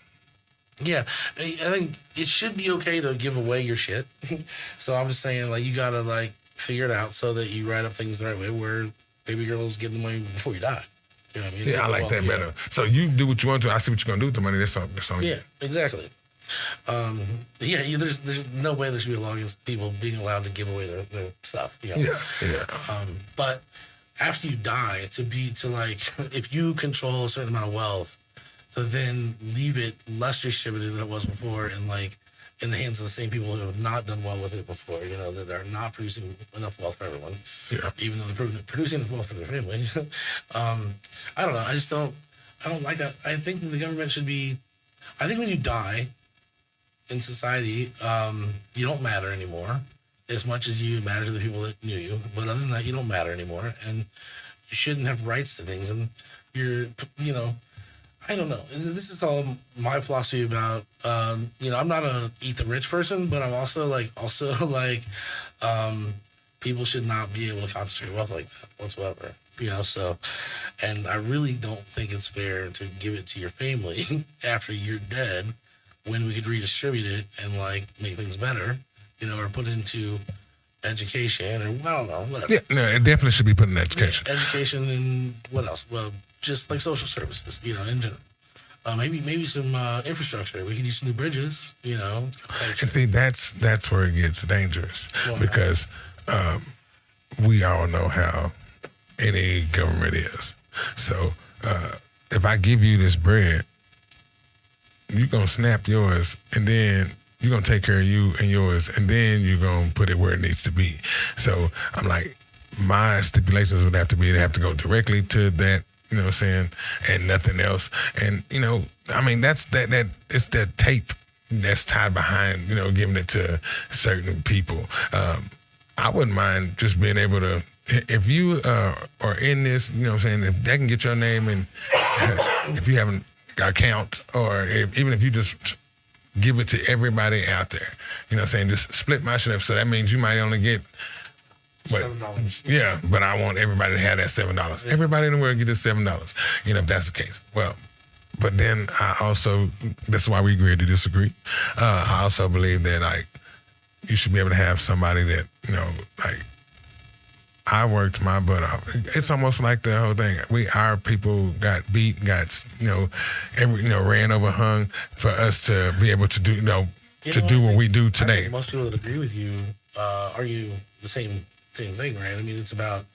Yeah, I think it should be okay to give away your shit. So I'm just saying, like, you gotta like figure it out so that you write up things the right way, where baby girls get the money before you die. You know what I mean? Yeah, I like that better. So you do what you want to. I see what you're gonna do with the money. That's on you. Yeah, exactly. There's no way there should be a law against people being allowed to give away their stuff. Yeah. But after you die, if you control a certain amount of wealth, to then leave it less distributed than it was before, and like in the hands of the same people who have not done well with it before, that are not producing enough wealth for everyone, even though they're producing enough wealth for their family. I don't know. I don't like that. I think the government should be. I think when you die in society, you don't matter anymore as much as you matter to the people that knew you. But other than that, you don't matter anymore, and you shouldn't have rights to things. And I don't know. This is all my philosophy about, I'm not a eat the rich person, but I'm also like, people should not be able to concentrate wealth like that whatsoever. So, and I really don't think it's fair to give it to your family after you're dead when we could redistribute it and like make things better, or put into education or I don't know, whatever. Yeah, no, it definitely should be put in education. Yeah, education and what else? Well, just like social services, in general. Maybe some infrastructure. We can use some new bridges, And see, that's where it gets dangerous because we all know how any government is. So if I give you this bread, you're going to snap yours, and then you're going to take care of you and yours, and then you're going to put it where it needs to be. So I'm like, my stipulations would have to be, they have to go directly to that, you know what I'm saying, and nothing else. And, that's that it's that tape that's tied behind, giving it to certain people. I wouldn't mind just being able to, if you are in this, you know what I'm saying, if that can get your name, and if you haven't got an account, or even if you just give it to everybody out there, you know what I'm saying, just split my shit up. So that means you might only get, $7. Yeah, but I want everybody to have that $7. Yeah. Everybody in the world get this $7, if that's the case. Well, but then I also, that's why we agree to disagree. I also believe that, like, you should be able to have somebody that, like, I worked my butt off. It's almost like the whole thing. Our people got beat, ran over, hung for us to be able to do, do what we do today. I think most people that agree with you argue the same thing, right? I mean, it's about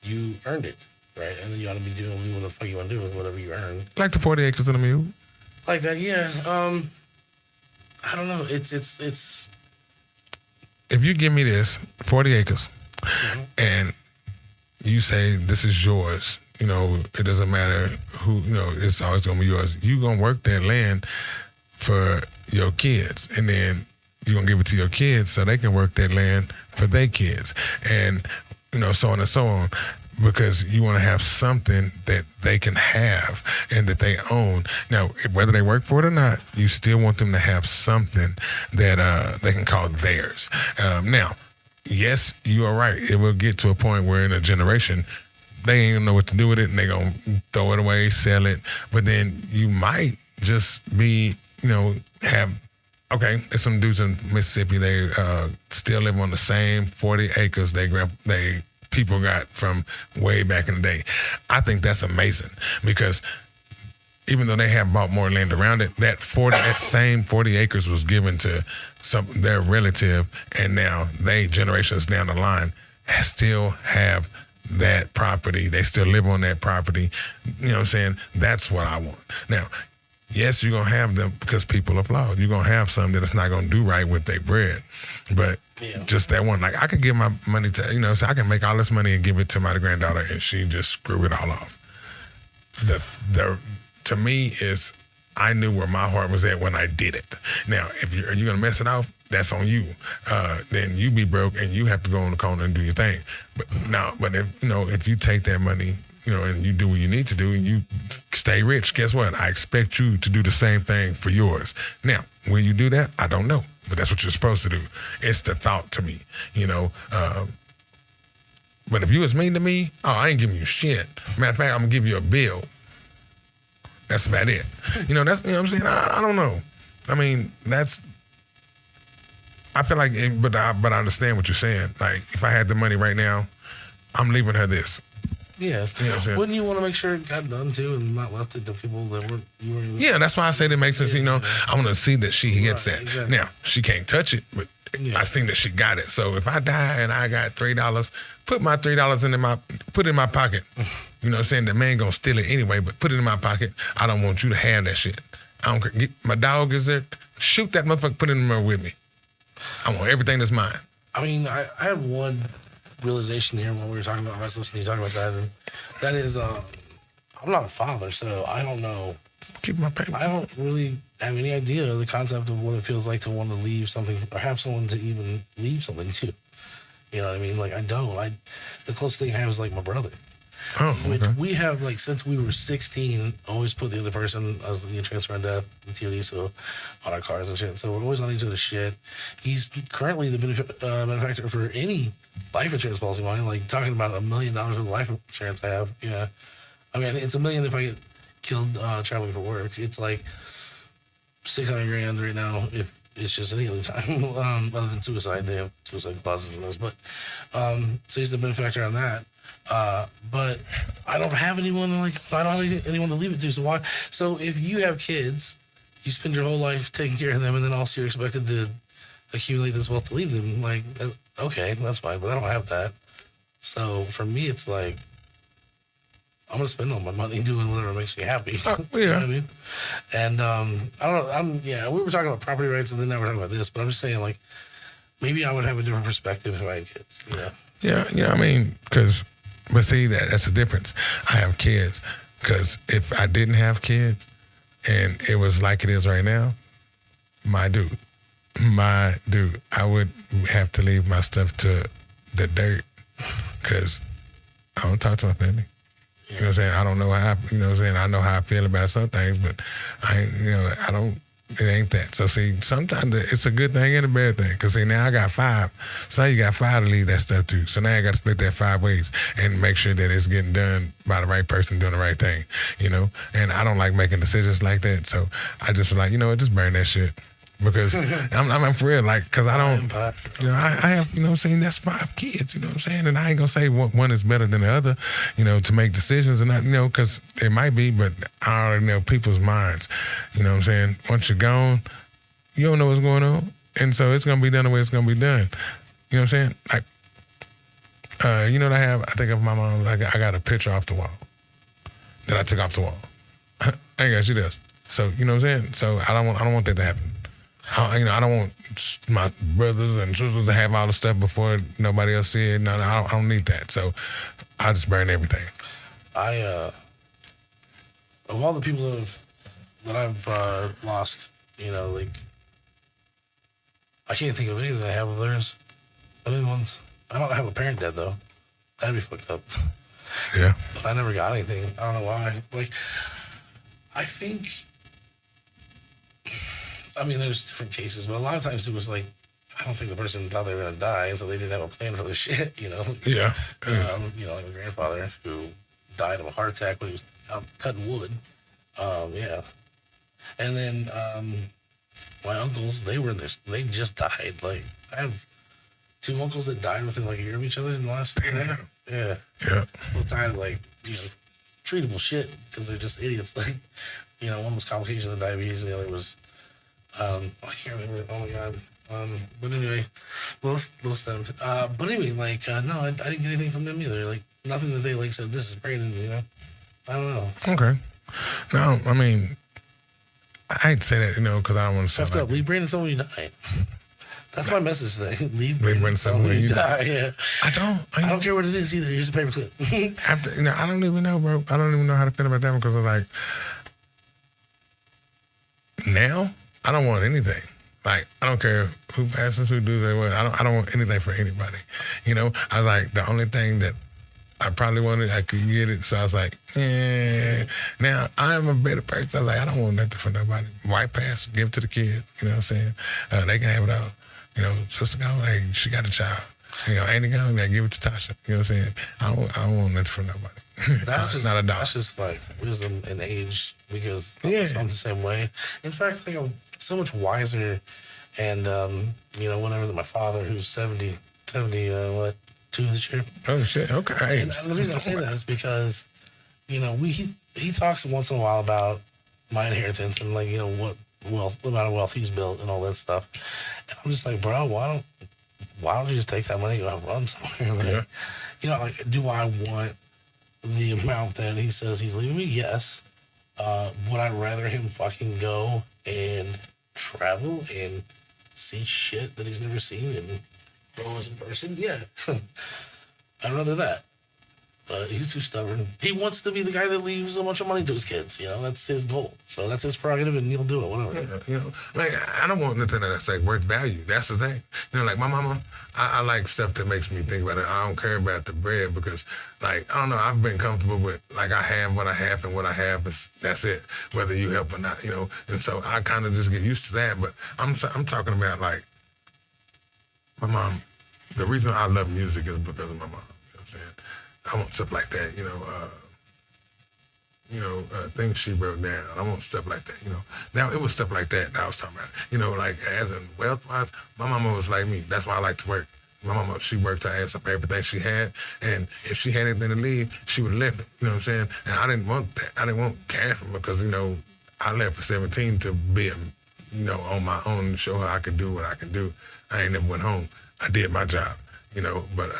you earned it, right? And then you ought to be doing what the fuck you want to do with whatever you earned. Like the 40 acres of the mule. Like that, yeah. I don't know. It's. If you give me this 40 acres, and you say this is yours, it doesn't matter who, it's always gonna be yours. You gonna work that land for your kids, and then you're gonna give it to your kids so they can work that land for their kids, and so on and so on, because you want to have something that they can have and that they own. Now, whether they work for it or not, you still want them to have something that they can call theirs. Now, yes, you are right. It will get to a point where in a generation, they ain't gonna know what to do with it, and they gonna throw it away, sell it. But then you might just be, okay, there's some dudes in Mississippi, they still live on the same 40 acres they people got from way back in the day. I think that's amazing, because even though they have bought more land around it, that same 40 acres was given to their relative, and now they, generations down the line, still have that property. They still live on that property. You know what I'm saying? That's what I want. Now, yes, you're going to have them because people are flawed. You're going to have some that it's not going to do right with their bread. But just that one, like, I could give my money to, so I can make all this money and give it to my granddaughter, and she just screw it all off. To me, is I knew where my heart was at when I did it. Now, if you're going to mess it off, that's on you. Then you be broke and you have to go on the corner and do your thing. But if you take that money, and you do what you need to do and you stay rich, guess what? I expect you to do the same thing for yours. Now, when you do that, I don't know, but that's what you're supposed to do. It's the thought to me, But if you was mean to me, I ain't giving you shit. Matter of fact, I'm gonna give you a bill. That's about it. You know, that's, you know what I'm saying? I don't know. I mean, I feel like, but I understand what you're saying. Like, if I had the money right now, I'm leaving her this. Yeah. You know what I'm saying? Wouldn't you want to make sure it got done too and not left it to people that you weren't Yeah, that's why I say that makes sense. You know, I want to see that she gets that. Exactly. Now, she can't touch it, but I seen that she got it. So if I die and I got $3, put my $3 put it in my pocket. You know what I'm saying? The man gonna steal it anyway, but put it in my pocket. I don't want you to have that shit. I don't care. My dog is there. Shoot that motherfucker, put it in there with me. I want everything that's mine. I mean, I had one realization here while we were talking about, I was listening to you talk about that, and that is, I'm not a father, so I don't know. Keep my paper. I don't really have any idea of the concept of what it feels like to want to leave something or have someone to even leave something to. You know what I mean? Like, I don't. The closest thing I have is like my brother. Oh, okay. Which we have, like, since we were 16, always put the other person as the transfer on death, the TOD, so on our cars and shit. So we're always on each other's shit. He's currently the manufacturer for any life insurance policy of mine. Like, talking about $1 million worth of life insurance I have. Yeah. I mean, it's $1 million if I get killed traveling for work. It's like $600,000 right now if it's just any other time, other than suicide. They have suicide clauses in those. But, so he's the benefactor on that. But I don't have anyone, like, I don't have anyone to leave it to. So why? So if you have kids, you spend your whole life taking care of them, and then also you're expected to accumulate this wealth to leave them. Like, okay, that's fine, but I don't have that. So for me, it's like, I'm gonna spend all my money doing whatever makes me happy. Yeah. You know what I mean? And I don't know. We were talking about property rights, and then now we're talking about this. But I'm just saying, like, maybe I would have a different perspective if I had kids. You know? Yeah. I mean, but see, that's the difference. I have kids, because if I didn't have kids, and it was like it is right now, my dude, I would have to leave my stuff to the dirt, because I don't talk to my family. You know what I'm saying? I don't know how, you know what I'm saying? I know how I feel about some things, but it ain't that. So see, sometimes it's a good thing and a bad thing. Because see, now I got 5. So you got 5 to leave that stuff to. So now I got to split that 5 ways and make sure that it's getting done by the right person doing the right thing, you know? And I don't like making decisions like that. So I just was like, you know what, just burn that shit. Because I'm for real, like, because I don't, you know, I have, you know what I'm saying, that's 5 kids, you know what I'm saying? And I ain't going to say one is better than the other, you know, to make decisions and not, you know, because it might be, but I already know people's minds, you know what I'm saying? Once you're gone, you don't know what's going on. And so it's going to be done the way it's going to be done. You know what I'm saying? Like, you know what I have? I think of my mom, I got a picture off the wall that I took off the wall. I ain't got, she does. So, you know what I'm saying? So I don't want that to happen. I don't want my brothers and sisters to have all the stuff before nobody else see it. No, I don't need that. So I just burn everything. Of all the people that I've lost, you know, like, I can't think of any that I have of theirs. I don't have a parent dead, though. That'd be fucked up. Yeah. But I never got anything. I don't know why. Like, I think, I mean, there's different cases, but a lot of times it was like, I don't think the person thought they were going to die, and so they didn't have a plan for the shit, you know? Yeah. You know, like my grandfather, who died of a heart attack when he was out cutting wood. Yeah. And then my uncles, they just died. Like, I have 2 uncles that died within like a year of each other in the last year and a half. Yeah. Yeah. Both died of, like, you know, treatable shit because they're just idiots. Like, you know, one was complications of diabetes, and the other was, I can't remember. Oh my god. But anyway, little stemmed. But anyway, like, no, I didn't get anything from them either. Like, nothing that they like said, this is Brandon's, you know? I don't know. Okay. No, I mean, I hate to say that, you know, because I don't want to sound like... Leave Brandon somewhere you die. That's my message today. Leave Brandon somewhere you die. Yeah. I don't care what it is either. Here's a paperclip. After, you know, I don't even know, bro. I don't even know how to feel about that one because I'm like, now, I don't want anything. Like, I don't care who passes, who does that, what. I don't want anything for anybody. You know, I was like, the only thing that I probably wanted, I could get it. So I was like, Now, I'm a better person. I was like, I don't want nothing for nobody. White pass, give it to the kid. You know what I'm saying? They can have it all. You know, sister go, hey, she got a child. You know, ain't it gone? Give it to Tasha. You know what I'm saying? I don't want nothing from nobody. That's not a dog. That's just like wisdom and age because I'm the same way. In fact, like I'm so much wiser and, whenever my father, who's 70, 2 this year. Oh, shit. Okay. And the reason I say that is because, he talks once in a while about my inheritance and, like, what amount of wealth he's built and all that stuff. And I'm just like, bro, why don't you just take that money and go have run somewhere? Like, do I want the amount that he says he's leaving me? Yes. Would I rather him fucking go and travel and see shit that he's never seen and grow as a person? Yeah. I'd rather that. But he's too stubborn. He wants to be the guy that leaves a bunch of money to his kids. That's his goal. So that's his prerogative, and he'll do it, whatever. Yeah, like, I don't want nothing that's like worth value. That's the thing. Like my mama, I like stuff that makes me think about it. I don't care about the bread because, like, I don't know, I've been comfortable with, like, I have what I have, and what I have is, that's it, whether you help or not, And so I kind of just get used to that. But I'm talking about, like, my mom. The reason I love music is because of my mom. You know what I'm saying? I want stuff like that, things she wrote down. I want stuff like that, Now, it was stuff like that I was talking about. Like, as in wealth-wise, my mama was like me. That's why I like to work. My mama, she worked her ass up everything she had, and if she had anything to leave, she would have left it, you know what I'm saying? And I didn't want that. I didn't want cash from her because, I left for 17 to be, on my own, to show her I could do what I can do. I ain't never went home. I did my job, but...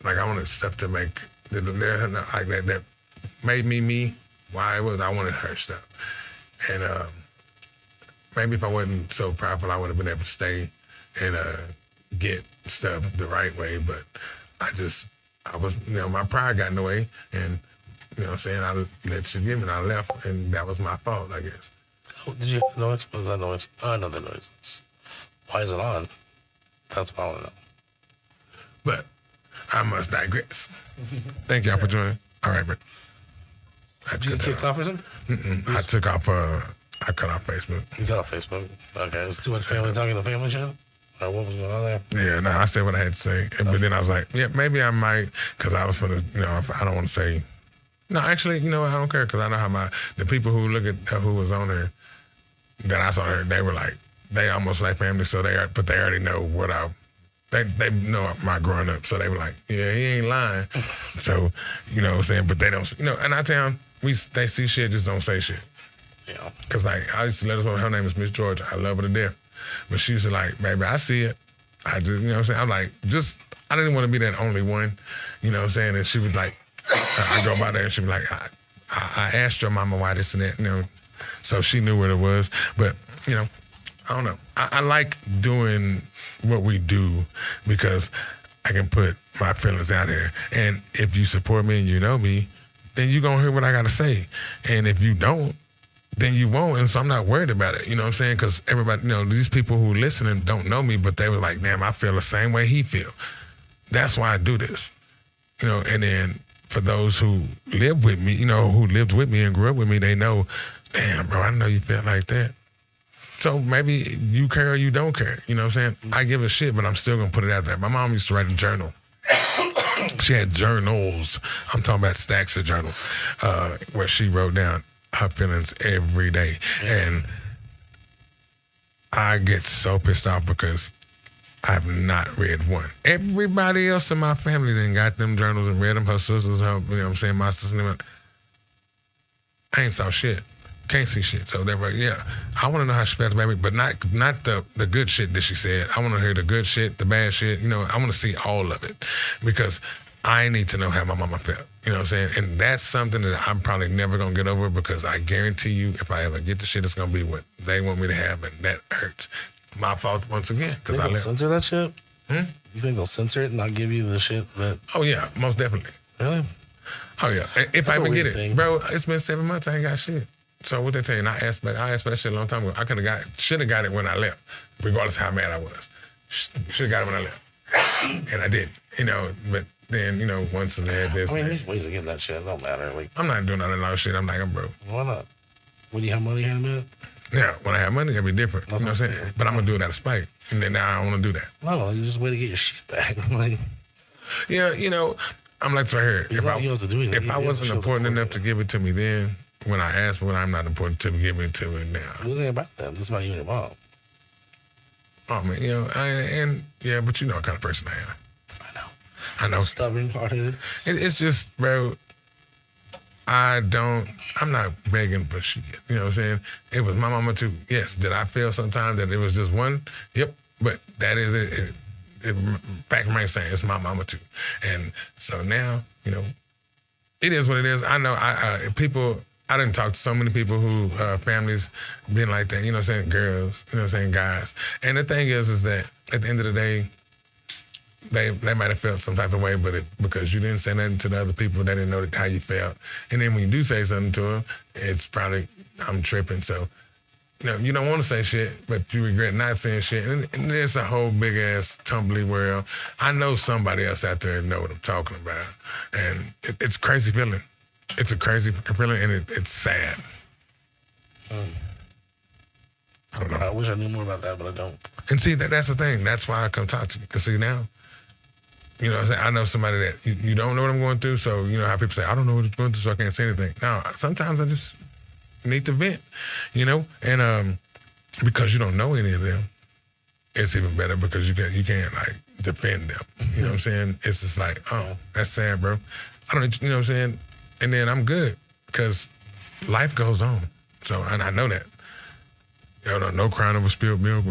like, I wanted stuff to make that made me. Why it was, I wanted her stuff, and maybe if I wasn't so prideful, I would have been able to stay and get stuff the right way. But I was, my pride got in the way, and what I'm saying, I let shit get me, and I left, and that was my fault, I guess. Oh, did you hear noise? What is that noise? Oh, I know the noise. Why is it on? That's what I want to know. But I must digress. Thank y'all for joining. All right, bro. Did you get kicked off or something? I took off, I cut off Facebook. You cut off Facebook? Okay. It was too much family talking to family shit? Or what was going on there? Yeah, no, I said what I had to say. But then I was like, yeah, maybe I might, because I was for the, I don't want to say, no, actually, I don't care, because I know how the people who look at who was on there, that I saw there, they were like, they almost like family, so they already know what they know my growing up, so they were like, yeah, he ain't lying. So, what I'm saying? But they don't, and I tell them, they see shit, just don't say shit. Yeah. Because, like, I used to let us know her name is Miss Georgia. I love her to death. But she used to like, baby, I see it. I just, what I'm saying? I'm like, I didn't want to be that only one, what I'm saying? And she was like, I go by there and she was like, I asked your mama why this and that, So she knew what it was. But, I don't know. I like doing what we do because I can put my feelings out there. And if you support me and you know me, then you're going to hear what I got to say. And if you don't, then you won't. And so I'm not worried about it. You know what I'm saying? Because everybody, these people who listening don't know me, but they were like, damn, I feel the same way he feel. That's why I do this. And then for those who live with me, who lived with me and grew up with me, they know, damn, bro, I didn't know you felt like that. So maybe you care or you don't care. You know what I'm saying? I give a shit, but I'm still going to put it out there. My mom used to write a journal. She had journals. I'm talking about stacks of journals where she wrote down her feelings every day. And I get so pissed off because I've not read one. Everybody else in my family then got them journals and read them. Her sisters, my sister. I ain't saw shit. Can't see shit. So they're like, yeah, I want to know how she felt about me, but not the good shit that she said. I want to hear the good shit, the bad shit. I want to see all of it because I need to know how my mama felt. You know what I'm saying? And that's something that I'm probably never going to get over because I guarantee you if I ever get the shit, it's going to be what they want me to have, and that hurts. My fault once again. Because I censor that shit? You think they'll censor it and not give you the shit that... Oh, yeah, most definitely. Really? Oh, yeah. If I ever get it. Bro, it's been 7 months, I ain't got shit. So what they tell you, and I asked for that shit a long time ago. I should have got it when I left, regardless of how mad I was. Should have got it when I left. And I didn't, but then, once they had this. I mean, there's ways of getting that shit. It don't matter. Like, I'm not doing all that lot of shit. I'm like, I'm broke. Why not? When you have money here in a minute? Now, when I have money, it'll be different. You know what I'm saying? But I'm going to do it out of spite. And then now I don't want to do that. No, you just wait to get your shit back. Yeah, you know, I'm like right here. If I wasn't important enough to give it to me then, when I asked for it, I'm not important to give it to me now. It wasn't about them. It's about you and your mom. Oh, man, you know, but you know what kind of person I am. I know. Stubborn, hard-headed. It's just, bro, I'm not begging for shit. You know what I'm saying? It was my mama too. Yes, did I feel sometimes that it was just one? Yep, but that is it. Fact remains saying it's my mama too. And so now, you know, it is what it is. I know I didn't talk to so many people who families been like that, you know what I'm saying, girls, you know what I'm saying, guys. And the thing is that at the end of the day, they might have felt some type of way, but because you didn't say nothing to the other people, they didn't know how you felt. And then when you do say something to them, it's probably, I'm tripping. So, you know, you don't want to say shit, but you regret not saying shit. And it's a whole big ass tumbly world. I know somebody else out there know what I'm talking about. And it's a crazy feeling. It's a crazy feeling, and it's sad. I don't know. I wish I knew more about that, but I don't. And see, that's the thing. That's why I come talk to you. Because see, now, you know what I'm saying? I know somebody that you don't know what I'm going through, so you know how people say, I don't know what I'm going through, so I can't say anything. No, sometimes I just need to vent, you know? And because you don't know any of them, it's even better because you can't like defend them. You know what I'm saying? It's just like, oh, that's sad, bro. I don't, you know what I'm saying? And then I'm good because life goes on. So, and I know that. You know, no crown over spilled milk,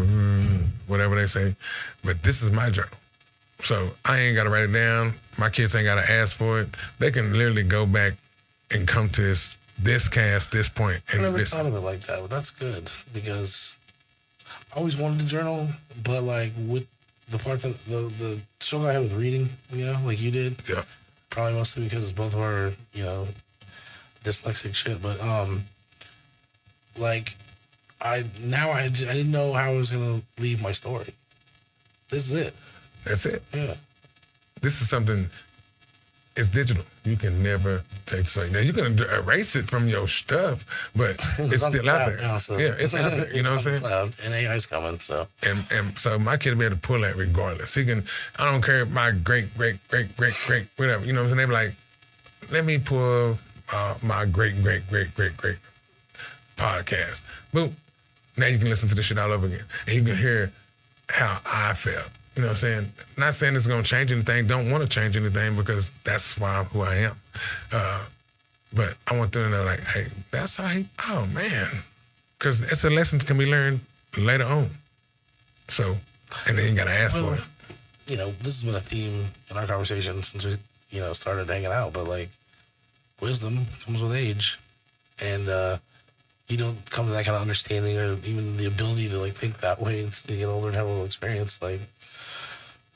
whatever they say. But this is my journal. So I ain't got to write it down. My kids ain't got to ask for it. They can literally go back and come to this point. I never thought of it like that, but that's good because I always wanted to journal, but like with the part that the struggle I had with reading, you know, like you did. Yeah. Probably mostly because both of our, you know, dyslexic shit. But like I didn't know how I was gonna leave my story. This is it. That's it. Yeah. This is something. It's digital. You can never take it away. Now you can erase it from your stuff, but it's still out there. Now, so yeah, it's out there. You know what I'm saying? Cloud, and AI's coming. So and so my kid will be able to pull that regardless. He can. I don't care if my great whatever. You know what I'm saying? They be like, let me pull my great podcast. Boom. Now you can listen to this shit all over again, and you can hear how I felt. You know what I'm saying? Not saying it's going to change anything. Don't want to change anything because that's who I am. But I want them to know, like, hey, that's how oh, man. Because it's a lesson that can be learned later on. So, and then you got to ask for it. You know, this has been a theme in our conversation since we, you know, started hanging out. But, like, wisdom comes with age. And you don't come to that kind of understanding or even the ability to, like, think that way until you get older and have a little experience. Like,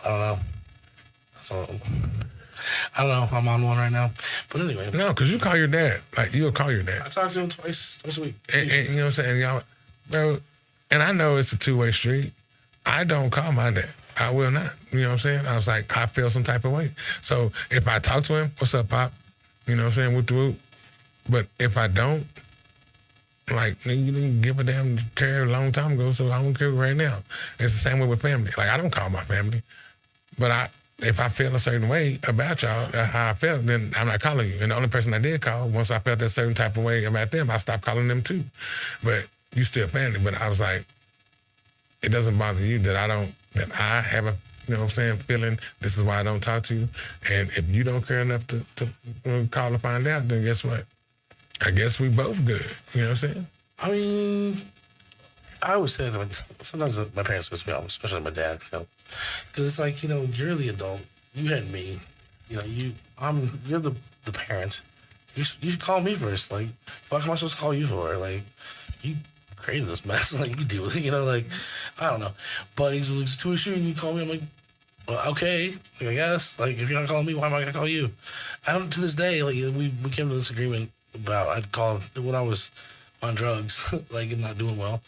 I don't know. So, I don't know. I'm on one right now. But anyway. No, because you call your dad. Like, you'll call your dad. I talk to him twice a week. And you know what I'm saying? Y'all, bro, and I know it's a two-way street. I don't call my dad. I will not. You know what I'm saying? I was like, I feel some type of way. So if I talk to him, what's up, Pop? You know what I'm saying? Whoop the whoop. But if I don't, like, you didn't give a damn care a long time ago, so I don't care right now. It's the same way with family. Like, I don't call my family. But if I feel a certain way about y'all, how I felt, then I'm not calling you. And the only person I did call, once I felt that certain type of way about them, I stopped calling them too. But you still family. But I was like, it doesn't bother you that I have a, you know what I'm saying, feeling this is why I don't talk to you. And if you don't care enough to call to find out, then guess what? I guess we both good. You know what I'm saying? I mean, I always say that sometimes my parents piss me off, especially my dad, you know, because it's like, you know, you're the adult. You had me. You know, you're the parent. You should call me first. Like, what am I supposed to call you for? Like, you created this mess. Like, you deal with it, you know, like, I don't know. But he's like, it's a two-issue, and you call me. I'm like, well, okay, I guess. Like, if you're not calling me, why am I going to call you? I don't, to this day, like, we came to this agreement about, I'd call him when I was on drugs, like, and not doing well.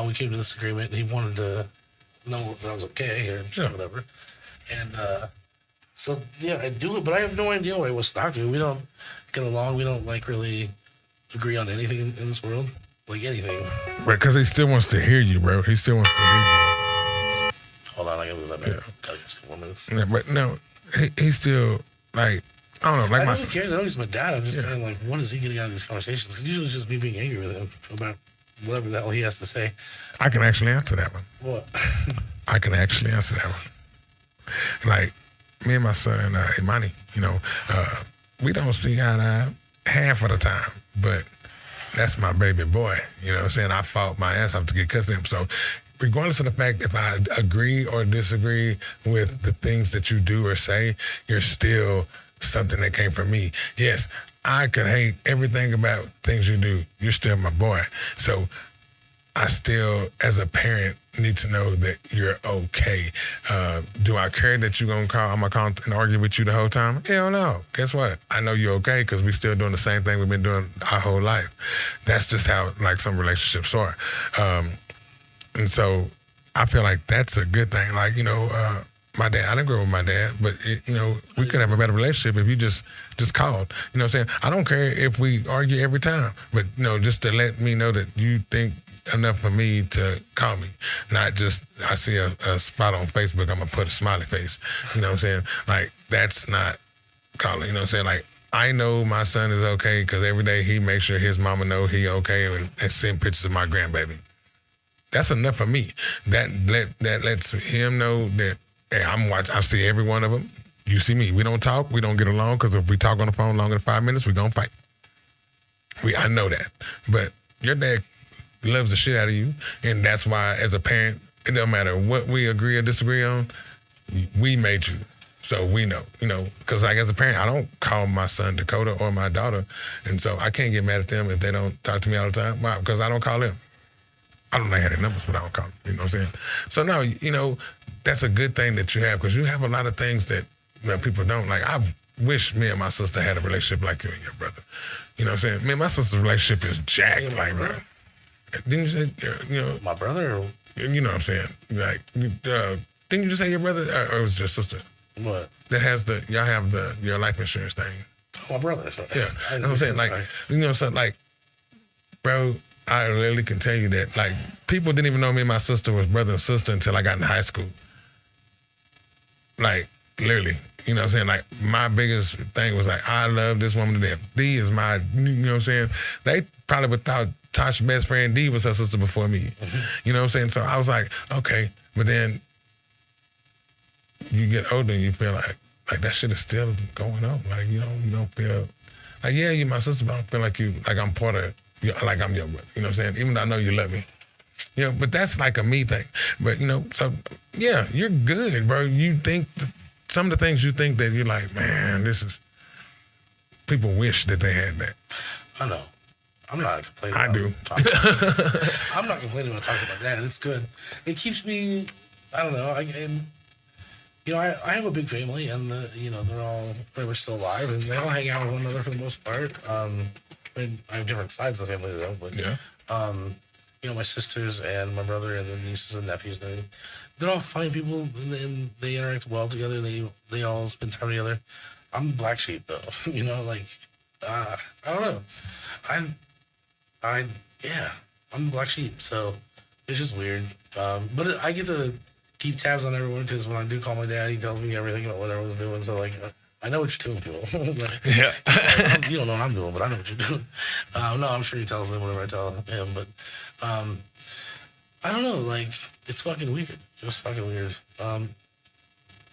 We came to this agreement, and he wanted to know that I was okay or whatever. And so, yeah, I do it, but I have no idea why he wants to talk to me. We don't get along. We don't, like, really agree on anything in this world. like anything. Right, because he still wants to hear you, bro. He still wants to hear you. Hold on, I gotta move that back. Yeah. Gotta just a couple more minutes. Yeah, but no, he's still like, I don't know. Like I know he cares. I know he's my dad. I'm just saying, like, what is he getting out of these conversations? Because usually it's just me being angry with him about whatever the hell he has to say. I can actually answer that one. What? I can actually answer that one. Like, me and my son, Imani, we don't see eye to eye half of the time, but that's my baby boy. You know what I'm saying? I fought my ass off to get custody of him. So regardless of the fact if I agree or disagree with the things that you do or say, you're still something that came from me. Yes, I could hate everything about things you do. You're still my boy. So I still, as a parent, need to know that you're okay. Do I care that you're I'm gonna call and argue with you the whole time? Hell no. Guess what? I know you're okay because we're still doing the same thing we've been doing our whole life. That's just how, like, some relationships are. And so I feel like that's a good thing. Like, my dad, I didn't grow up with my dad, but, we could have a better relationship if you just called. You know what I'm saying? I don't care if we argue every time, but, just to let me know that you think enough for me to call me. Not just, I see a spot on Facebook, I'm going to put a smiley face. You know what I'm saying? Like, that's not calling. You know what I'm saying? Like, I know my son is okay because every day he makes sure his mama know he okay and send pictures of my grandbaby. That's enough for me. That lets him know that, hey, I see every one of them. You see me. We don't talk. We don't get along because if we talk on the phone longer than 5 minutes, we're going to fight. I know that. But your dad loves the shit out of you. And that's why, as a parent, it don't matter what we agree or disagree on, we made you. So we know, because like as a parent, I don't call my son Dakota or my daughter. And so I can't get mad at them if they don't talk to me all the time. Why? Because I don't call them. I don't know how their numbers, but I don't call them. You know what I'm saying? So no, that's a good thing that you have because you have a lot of things that people don't. Like, I wish me and my sister had a relationship like you and your brother. You know what I'm saying? Me and my sister's relationship is jacked. Yeah, like, bro. Didn't you say, my brother? Or? You know what I'm saying? Like, didn't you just say your brother, or it was your sister? What? That has y'all have your life insurance thing. My brother. So. Yeah. That's what I'm saying. Like, so like, bro, I literally can tell you that, like, people didn't even know me and my sister was brother and sister until I got in high school. Like, literally. You know what I'm saying? Like, my biggest thing was, like, I love this woman to death. D is my, you know what I'm saying? They probably would thought Tasha's best friend D was her sister before me. Mm-hmm. You know what I'm saying? So I was like, okay. But then you get older and you feel like that shit is still going on. Like, you don't feel, like, yeah, you're my sister, but I don't feel like like I'm part of, like I'm your brother. You know what I'm saying? Even though I know you love me. But that's like a me thing. But, so, yeah, you're good, bro. You think, some of the things you think that you're like, man, people wish that they had that. I know. I'm not complaining. I do. I'm not complaining about talking about that. It's good. It keeps me, I don't know, I have a big family, and they're all pretty much still alive, and they all hang out with one another for the most part. I have different sides of the family though, but yeah. My sisters and my brother and the nieces and nephews, they're all fine people, and they interact well together. They all spend time together. I'm the black sheep though, I don't know. I'm the black sheep, so it's just weird. But I get to keep tabs on everyone because when I do call my dad, he tells me everything about what everyone's doing. So I know what you're doing, people. Yeah. You don't know what I'm doing, but I know what you're doing. No, I'm sure he tells them whatever I tell him, but I don't know. Like, it's fucking weird. Just fucking weird. I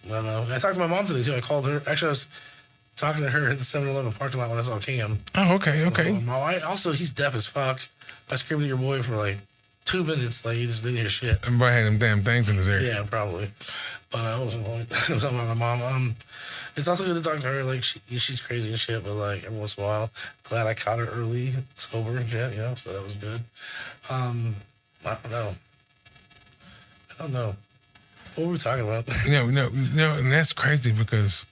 don't know. I talked to my mom today too. I called her. Actually, I was talking to her at the 7-Eleven parking lot when I saw Cam. Oh, okay, okay. Also, he's deaf as fuck. I screamed at your boy for like 2 minutes, like he just didn't hear shit. And boy had them damn things in his ear. Yeah, probably. But I wasn't talking about my mom. It's also good to talk to her. Like, she's crazy and shit, but like every once in a while, glad I caught her early, sober and shit, so that was good. I don't know. What were we talking about? No, and that's crazy because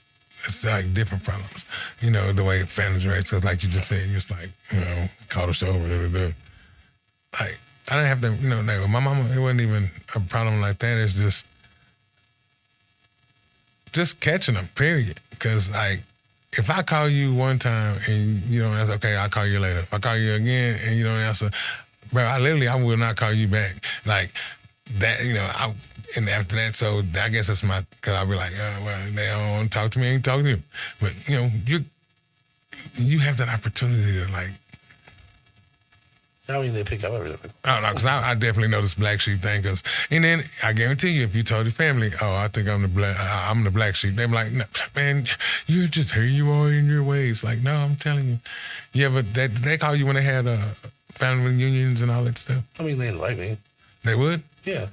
it's like different problems. The way families raised. So like you just said, you're just like, called her sober. Like, I didn't have to, with my mama, it wasn't even a problem like that. It's just catching them, period. Because, like, if I call you one time and you don't answer, okay, I'll call you later. If I call you again and you don't answer, bro, I will not call you back. Like, that, and after that, so I guess that's because I'll be like, well, they don't want to talk to me, I ain't talking to you. But, you have that opportunity to, like, I mean, they pick up everything. I don't know, because I definitely know this black sheep thing. And then I guarantee you, if you told your family, oh, I think I'm the black sheep, they'd be like, no, man, you're just, here you are in your ways. Like, no, I'm telling you. Yeah, but they call you when they had family reunions and all that stuff. I mean, they invite me. They would? Yeah.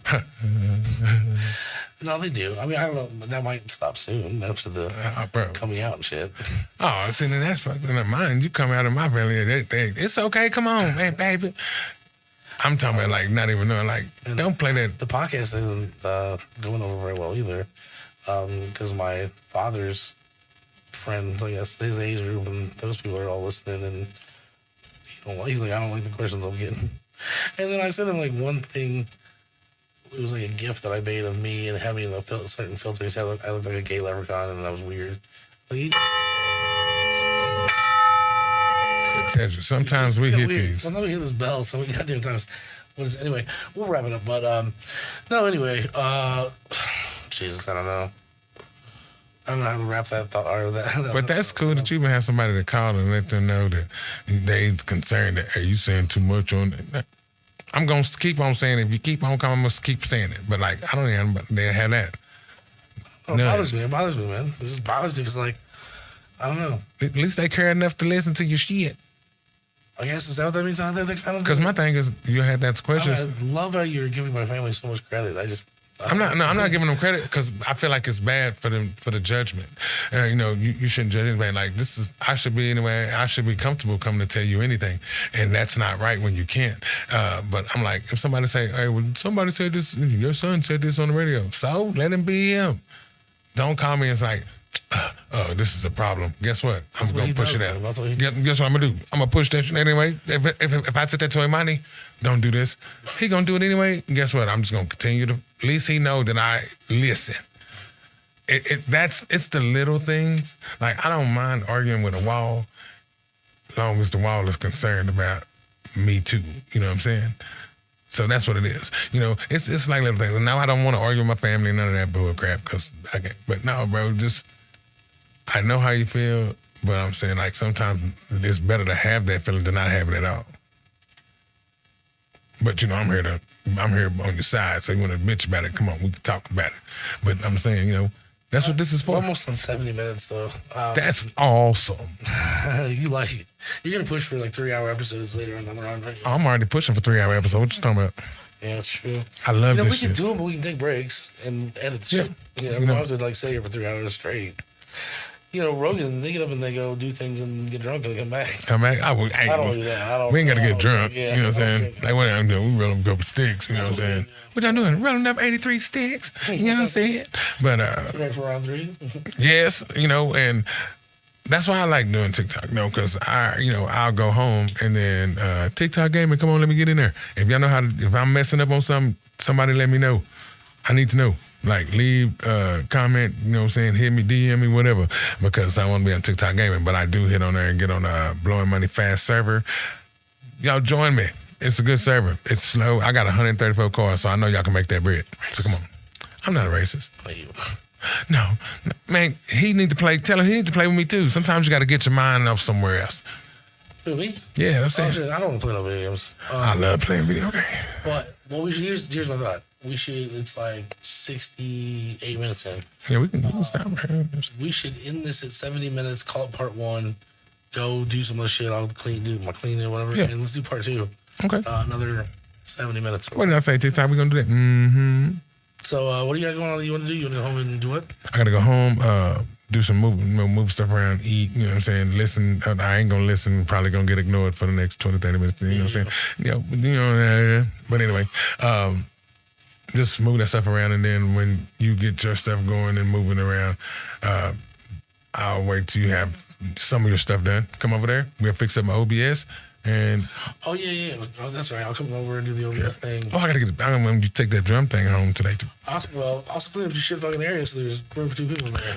No, they do. I mean, I don't know. That might stop soon after the coming out and shit. Oh, see, then that's fucking in mine. You come out of my family, it's okay. Come on, man, baby. I'm talking about, like, not even knowing, like, don't play that. The podcast isn't going over very well either, because my father's friend, I guess, his age group, and those people are all listening, and he's like, I don't like the questions I'm getting. And then I sent him, like, one thing. It was like a gift that I made of me and having a certain filter. He said I looked like a gay leprechaun, and that was weird. Like, sometimes we hit these. Sometimes we hit this bell so many goddamn times. Anyway, we'll wrap it up. But no, anyway, Jesus, I don't know how to wrap that thought. But that's cool that you even have somebody to call and let them know that they concerned that, hey, you saying too much on it. I'm going to keep on saying it. If you keep on coming, I'm going to keep saying it. But, like, I don't even have that. Oh, it bothers me, man. It just bothers me because, like, I don't know. At least they care enough to listen to your shit. I guess, is that what that means? Because my thing is, you had that question. I love how you're giving my family so much credit. I'm not giving them credit because I feel like it's bad for the judgment. You shouldn't judge anybody. Like, I should be comfortable coming to tell you anything, and that's not right when you can't. But I'm like, if somebody say, hey, well, somebody said this, your son said this on the radio, so let him be him. Don't call me and it's like, oh, this is a problem. Guess what? I'm going to push it out. Guess what I'm going to do? I'm going to push that shit anyway. If I said that to Imani, don't do this, he going to do it anyway. Guess what? I'm just going to continue to, at least he know that I listen. It's the little things. Like, I don't mind arguing with a wall as long as the wall is concerned about me too. You know what I'm saying? So that's what it is. It's like little things. And now I don't want to argue with my family, none of that bull crap, because I can't. But no, bro, I know how you feel, but I'm saying, like, sometimes it's better to have that feeling than not have it at all. But, I'm here on your side, so you want to bitch about it, come on, we can talk about it. But I'm saying, that's what this is for. We're almost on 70 minutes, though. That's awesome. You like it. You're going to push for, like, 3-hour episodes later on down the road, right? I'm already pushing for 3-hour episodes. What you talking about? Yeah, that's true. I love this shit. We can do them, but we can take breaks and edit the shit. We don't have to, like, stay here for 3 hours straight. Rogan, they get up and they go do things and get drunk and they come back. I don't do that. We ain't got to get drunk. Yeah, you know what I'm saying? Like, what I'm doing, we roll up a couple sticks. You know what I'm saying? What y'all doing? Rolling up 83 sticks. You know what I'm saying? But, ready for round 3? Yes, and that's why I like doing TikTok, because I'll go home and then TikTok gaming, come on, let me get in there. If y'all know if I'm messing up on something, somebody let me know. I need to know. Like, leave comment, you know what I'm saying, hit me, DM me, whatever, because I want to be on TikTok gaming, but I do hit on there and get on a Blowing Money Fast server. Y'all join me. It's a good server. It's slow. I got 134 cars, so I know y'all can make that bread. So come on. I'm not a racist. No. Man, he need to play. Tell him he needs to play with me too. Sometimes you got to get your mind off somewhere else. Who, me? Yeah, that's it. I don't want to play no video games. I love playing video games. But here's my thought. It's like 68 minutes in. Yeah, we can stop. We should end this at 70 minutes, call it part 1, go do some other shit. I'll do my cleaning or whatever, and let's do part 2. Okay. Another 70 minutes. What did I say, TikTok? We're going to do that? Mm-hmm. So what do you got going on that you want to do? You want to go home and do what? I got to go home, do some move stuff around, eat, you know what I'm saying, listen. I ain't going to listen, probably going to get ignored for the next 20, 30 minutes, you know what I'm saying? But anyway, just move that stuff around, and then when you get your stuff going and moving around, I'll wait till you have some of your stuff done. Come over there. We'll fix up my OBS. And oh that's right. I'll come over and do the OBS thing. Oh, I'm going to take that drum thing home today too. Also clean up your shit fucking area so there's room for 2 people in there.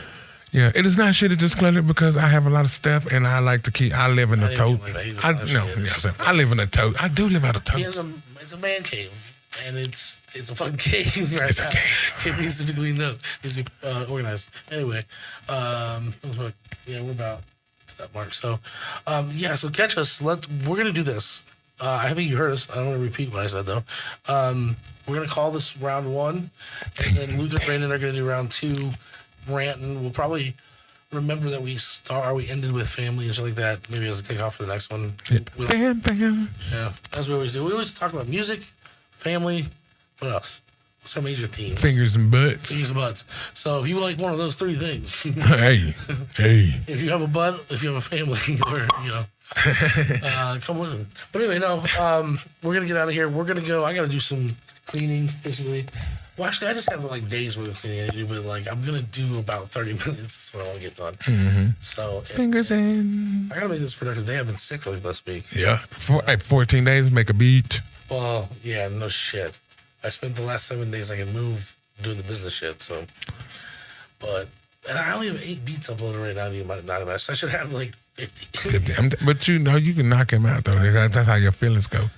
Yeah, it is not shit. It's just cluttered because I have a lot of stuff and I like to keep. I live in a tote. I live in a tote. I do live out of totes. It's a man cave, and it's a fucking cave right now. It needs to be cleaned up. It needs to be organized. Anyway, we're about to that mark. So, so catch us. We're gonna do this. I think you heard us. I don't want to repeat what I said though. We're gonna call this round 1, and then Luther and Brandon are gonna do round 2. Rant, and we'll probably remember that we ended with family and shit like that. Maybe as a kickoff for the next one. Fam. Yeah, as we always do. We always talk about music, family. What else? What's our major themes? Fingers and butts. Fingers and butts. So if you like one of those 3 things, hey. If you have a butt, if you have a family, or come listen. But anyway, we're gonna get out of here. We're gonna go. I gotta do some cleaning, basically. Well, actually, I just have like days worth of cleaning to do, but like I'm gonna do about 30 minutes. That's what I want to get done. Mm-hmm. So fingers in. I gotta make this productive day. I've been sick for like last week. Yeah, 14 days make a beat. Well, yeah, no shit. I spent the last 7 days I can move doing the business shit. So, and I only have 8 beats uploaded right now. So I should have like 50. But you can knock him out though. That's how your feelings go.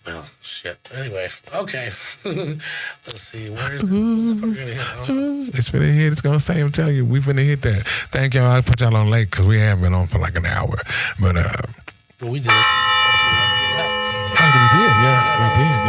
Well, shit. Anyway, okay. Let's see. What's the fuck gonna hit? It's finna hit. It's gonna say. I'm telling you, we finna hit that. Thank y'all. I put y'all on late because we have been on for like an hour. But we did it. We did. Yeah, we did.